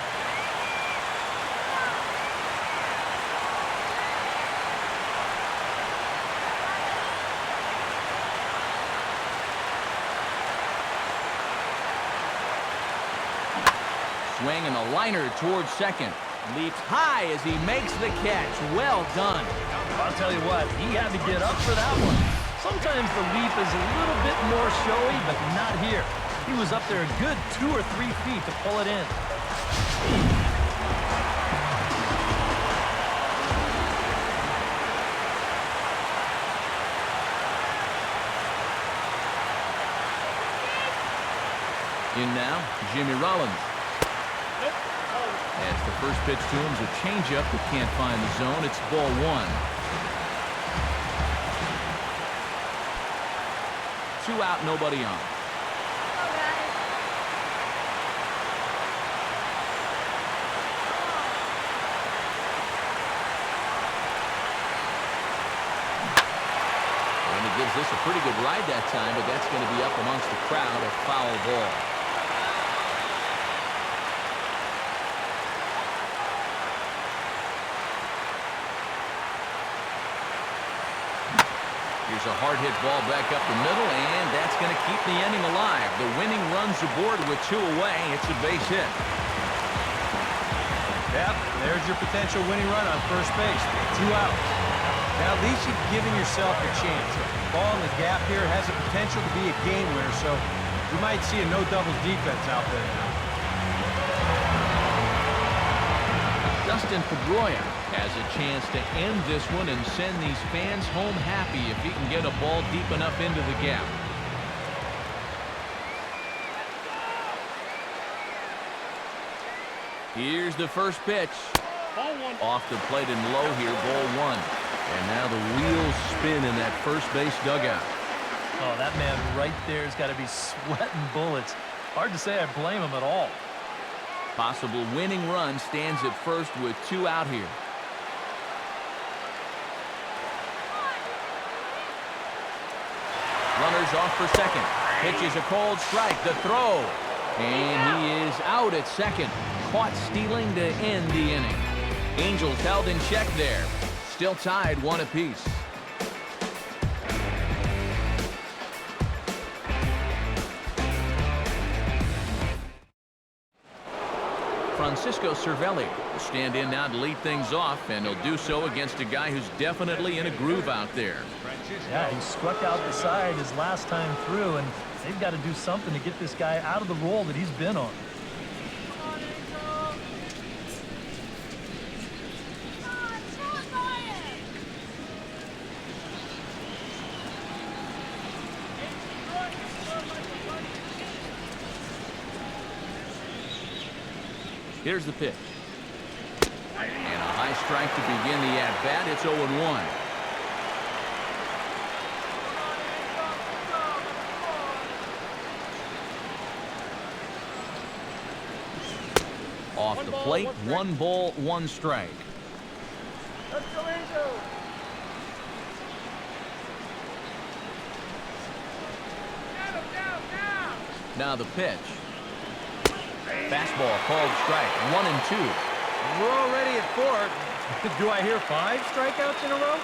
Swing and a liner towards second. Leaps high as he makes the catch. Well done. I'll tell you what, he had to get up for that one. Sometimes the leap is a little bit more showy, but not here. He was up there a good 2 or 3 feet to pull it in. In now, Jimmy Rollins. As the first pitch to him is a changeup that can't find the zone. It's ball 1. 2 out, nobody on. And he gives this a pretty good ride that time, but that's going to be up amongst the crowd. A foul ball. Here's a hard hit ball back up the middle, and that's going to keep the inning alive. The winning runs aboard with 2 away. It's a base hit. Yep, there's your potential winning run on first base. 2 outs. Now at least you've given yourself a chance. Ball in the gap here has the potential to be a game winner, so you might see a no-doubles defense out there now. Dustin Pedroia has a chance to end this one and send these fans home happy if he can get a ball deep enough into the gap. Here's the first pitch. Off the plate and low here, ball 1. And now the wheels spin in that first base dugout. Oh, that man right there has got to be sweating bullets. Hard to say I blame him at all. Possible winning run stands at first with 2 out here. Runners off for second. Pitches a cold strike. The throw. And he is out at second. Caught stealing to end the inning. Angels held in check there. Still tied 1 apiece. Francisco Cervelli will stand in now to lead things off, and he'll do so against a guy who's definitely in a groove out there. Yeah, he struck out the side his last time through, and they've got to do something to get this guy out of the role that he's been on. Here's the pitch. And a high strike to begin the at-bat. It's 0-1. Off the plate, 1 ball, 1 strike. Let's go, Angels! Now the pitch. Fastball called strike. 1-2. We're already at 4. Do I hear 5 strikeouts in a row?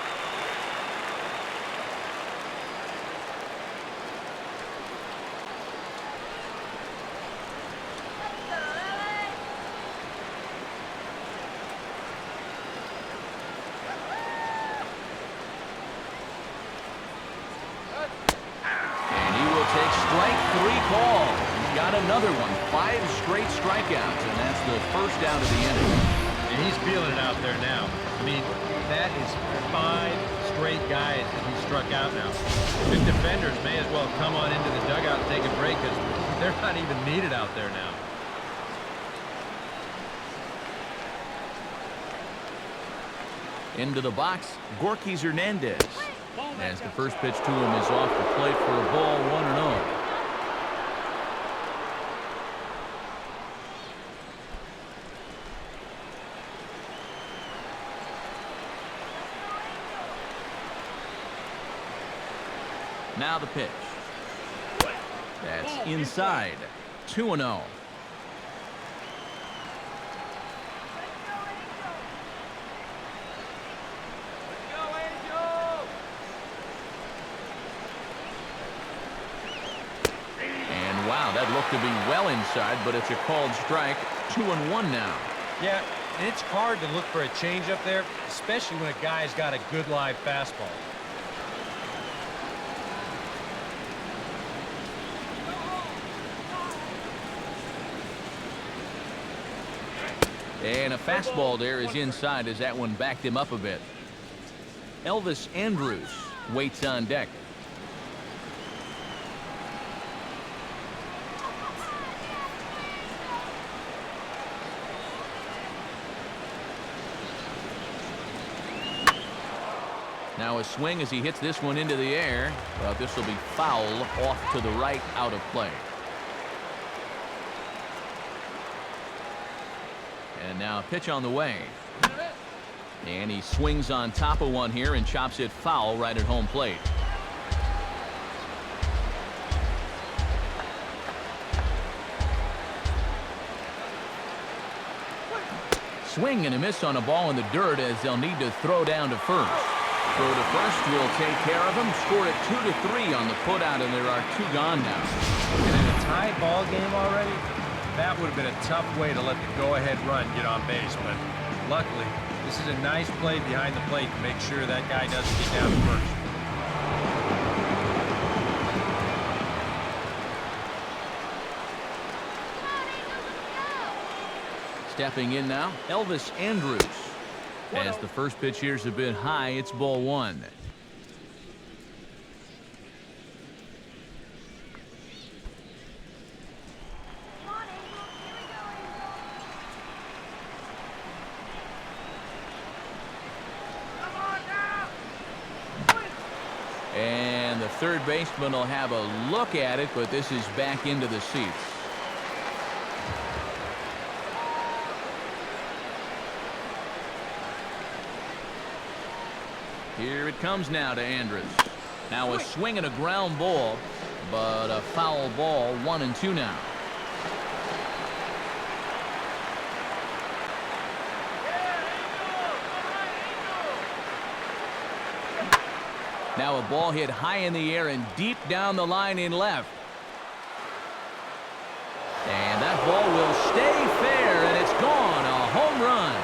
got another one. 5 straight strikeouts, and that's the first out of the inning. And he's feeling it out there now. I mean, that is 5 straight guys that he struck out now. The defenders may as well come on into the dugout and take a break because they're not even needed out there now. Into the box, Gorkys Hernandez. As the first pitch to him is off the plate for a ball, 1-0. Now the pitch. That's inside. 2-0. And wow, that looked to be well inside, but it's a called strike. 2-1 now. Yeah, and it's hard to look for a change up there, especially when a guy's got a good live fastball. And a fastball there is inside as that one backed him up a bit. Elvis Andrus waits on deck. Now a swing as he hits this one into the air. But this will be foul off to the right, out of play. And now a pitch on the way. And he swings on top of one here and chops it foul right at home plate. Swing and a miss on a ball in the dirt as they'll need to throw down to first. Throw to first will take care of him. Scored it 2-3 on the putout, and there are 2 gone now. And in a tie ball game already, that would have been a tough way to let the go-ahead run get on base, but luckily, this is a nice play behind the plate to make sure that guy doesn't get down to first. Stepping in now, Elvis Andrus. As the first pitch here's a bit high, it's ball 1. And the third baseman will have a look at it, but this is back into the seats. Here it comes now to Andrus. Now a swing and a ground ball, but a foul ball, 1-2 now. Now a ball hit high in the air and deep down the line in left. And that ball will stay fair, and it's gone. A home run.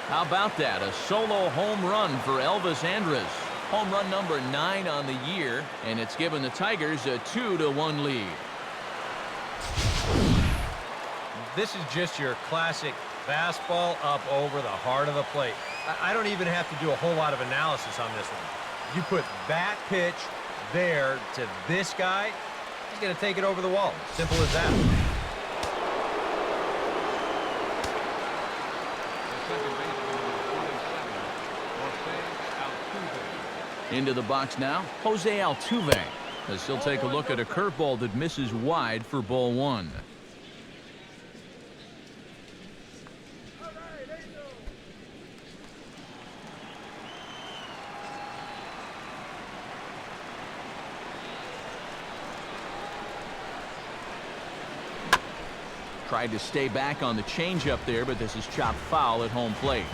How about that? A solo home run for Elvis Andrus. Home run number 9 on the year, and it's given the Tigers a 2-1 lead. This is just your classic fastball up over the heart of the plate. I don't even have to do a whole lot of analysis on this one. You put that pitch there to this guy, he's going to take it over the wall. Simple as that. Into the box now, Jose Altuve, as he'll take a look at a curveball that misses wide for ball 1. Tried to stay back on the changeup there, but this is chopped foul at home plate.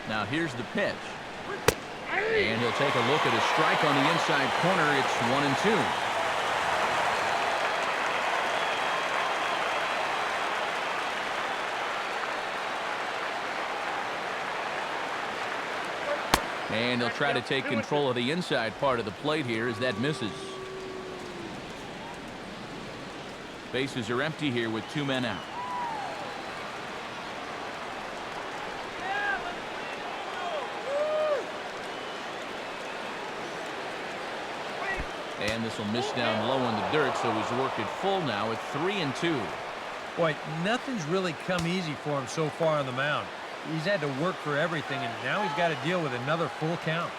Now here's the pitch. And he'll take a look at a strike on the inside corner. It's 1-2. And he'll try to take control of the inside part of the plate here as that misses. Bases are empty here with 2 men out. And this will miss down low in the dirt, so he's worked it full now at 3-2. Boy, nothing's really come easy for him so far on the mound. He's had to work for everything, and now he's got to deal with another full count.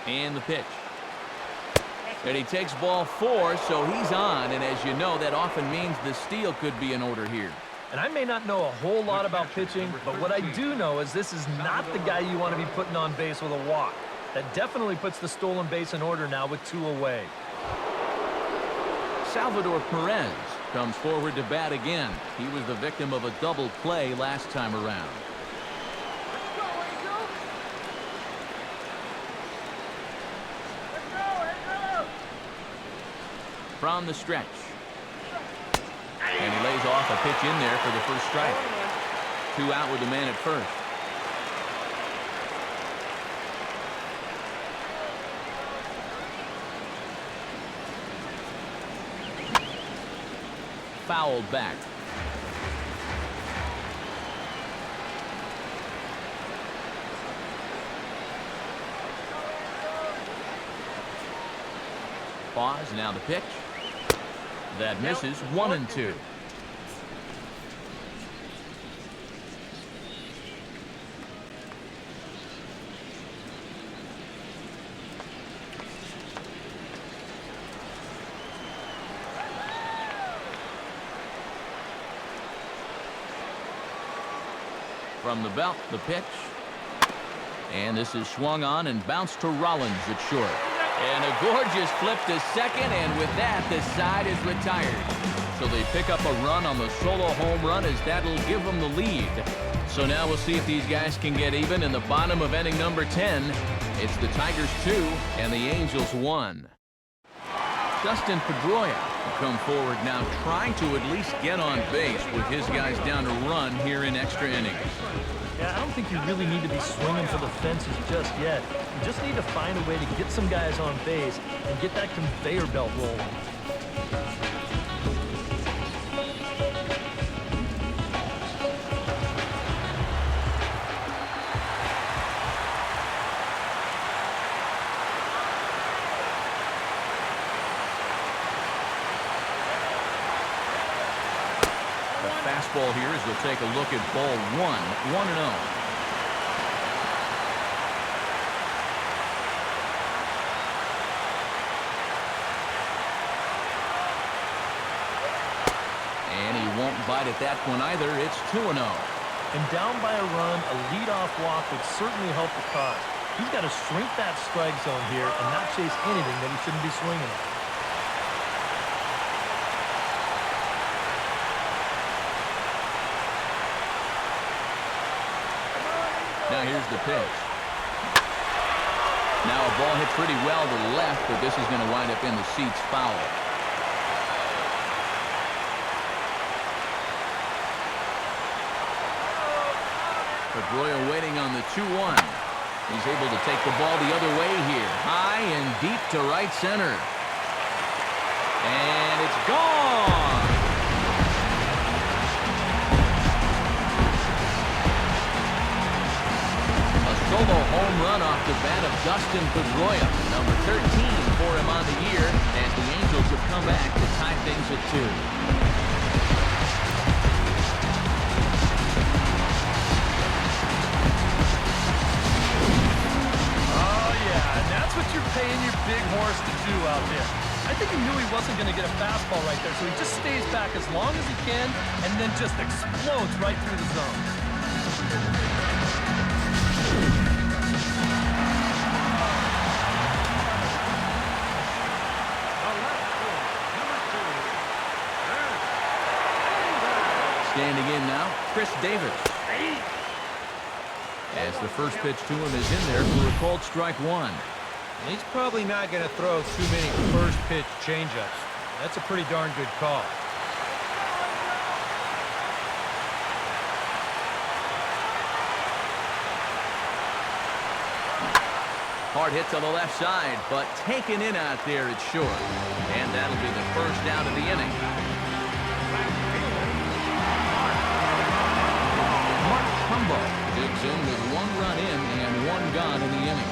And the pitch. And he takes ball 4, so he's on. And as you know, that often means the steal could be in order here. And I may not know a whole lot about pitching, but what I do know is this is not the guy you want to be putting on base with a walk. That definitely puts the stolen base in order now with 2 away. Salvador Perez comes forward to bat again. He was the victim of a double play last time around. From the stretch. And he lays off a pitch in there for the first strike. 2 out with the man at first. Fouled back. Pause, now the pitch. That misses. 1-2. From the belt, the pitch. And this is swung on and bounced to Rollins at short. And a gorgeous flip to second, and with that, the side is retired. So they pick up a run on the solo home run as that'll give them the lead. So now we'll see if these guys can get even in the bottom of inning number 10. It's the Tigers 2 and the Angels 1. Dustin Pedroia will come forward now, trying to at least get on base with his guys down to run here in extra innings. Yeah, I don't think you really need to be swinging for the fences just yet. You just need to find a way to get some guys on base and get that conveyor belt rolling. Fastball here as we'll take a look at ball 1-0. And he won't bite at that one either. It's 2-0. And down by a run, a leadoff walk would certainly help the cause. He's got to shrink that strike zone here and not chase anything that he shouldn't be swinging at. Now here's the pitch. Now a ball hit pretty well to the left, but this is going to wind up in the seats foul. Pedroia waiting on the 2-1. He's able to take the ball the other way here. High and deep to right center. And it's gone! Solo home run off the bat of Dustin Pedroia, number 13 for him on the year, as the Angels have come back to tie things at 2. Oh, yeah, and that's what you're paying your big horse to do out there. I think he knew he wasn't going to get a fastball right there, so he just stays back as long as he can and then just explodes right through the zone. Standing in now, Chris Davis. As the first pitch to him is in there for a called strike 1. He's probably not going to throw too many first pitch changeups. That's a pretty darn good call. Hard hit to the left side, but taken in out there, it's short. And that'll be the first out of the inning. Mark Trumbo digs in with 1 run in and 1 gone in the inning.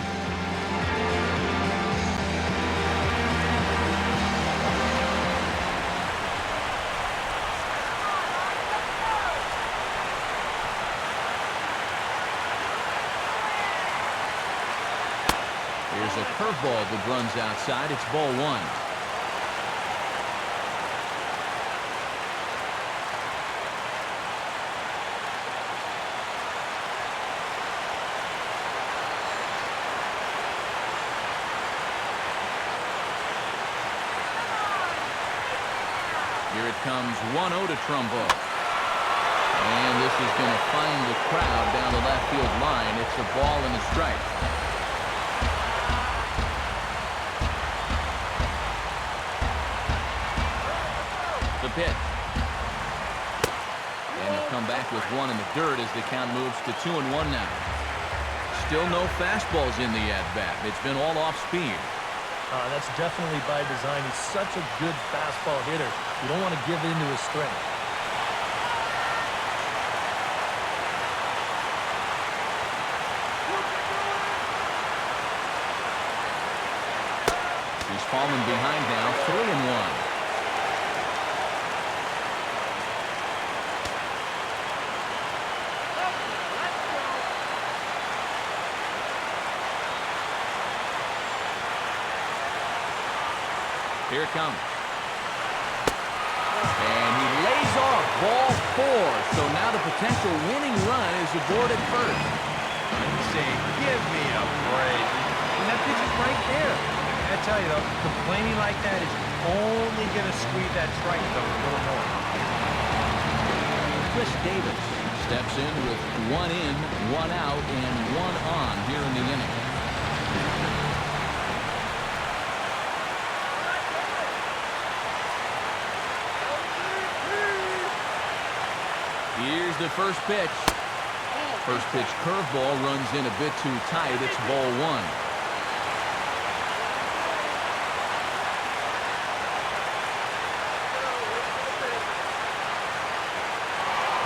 Here's a curveball that runs outside. It's ball 1. Here it comes 1-0 to Trumbo. And this is going to find the crowd down the left field line. It's a ball and a strike. The pitch. And he'll come back with 1 in the dirt as the count moves to 2-1 now. Still no fastballs in the at-bat. It's been all off speed. That's definitely by design. He's such a good fastball hitter. You don't want to give in to his strength. He's fallen behind now, 3-1. Here it comes. And he lays off ball 4. So now the potential winning run is aboard at first. I'd say, give me a break. And that pitch is right there. I tell you, though, complaining like that is only going to squeeze that strike zone a little more. Chris Davis steps in with 1 in, 1 out, and 1 on here in the inning. Here's the first pitch. First pitch curveball runs in a bit too tight. It's ball 1.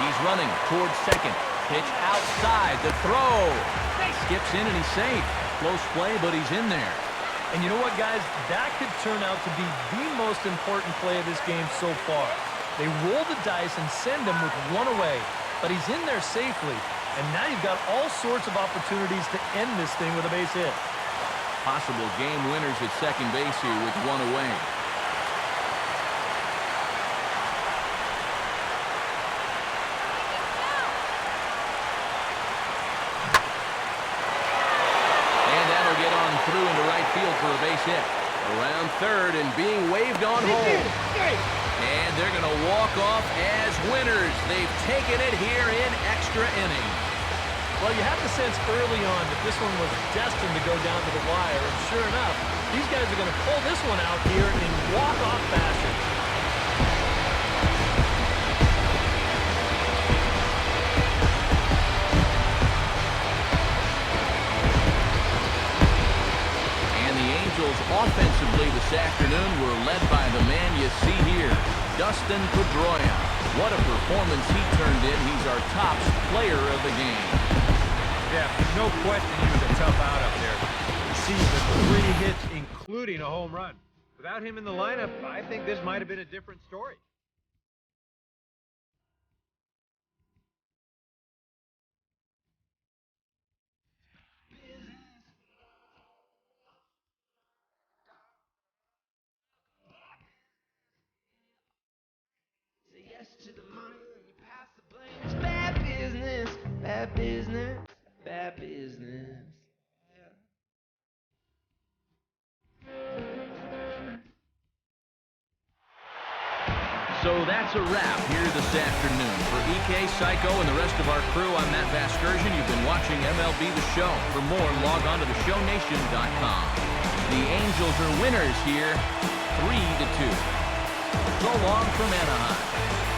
He's running towards second. Pitch outside. The throw. Skips in and he's safe. Close play, but he's in there. And you know what, guys? That could turn out to be the most important play of this game so far. They roll the dice and send him with 1 away, but he's in there safely. And now you've got all sorts of opportunities to end this thing with a base hit. Possible game winners at second base here with 1 away. And that'll get on through into right field for a base hit. Around third and being waved on home. And they're going to walk off as winners. They've taken it here in extra innings. Well, you have to sense early on that this one was destined to go down to the wire. And sure enough, these guys are going to pull this one out here in walk-off fashion. And the Angels offensively this afternoon were led by the man you see here, Dustin Pedroia. What a performance he turned in. He's our top player of the game. Yeah, no question he was a tough out up there. Received the 3 hits, including a home run. Without him in the lineup, I think this might have been a different story. Yes to the money and you pass the blame. It's bad business, bad business, bad business. So that's a wrap here this afternoon. For EK, Psycho, and the rest of our crew, I'm Matt Vasgersian. You've been watching MLB The Show. For more, log on to theshownation.com. The Angels are winners here, 3-2. So long from Anaheim.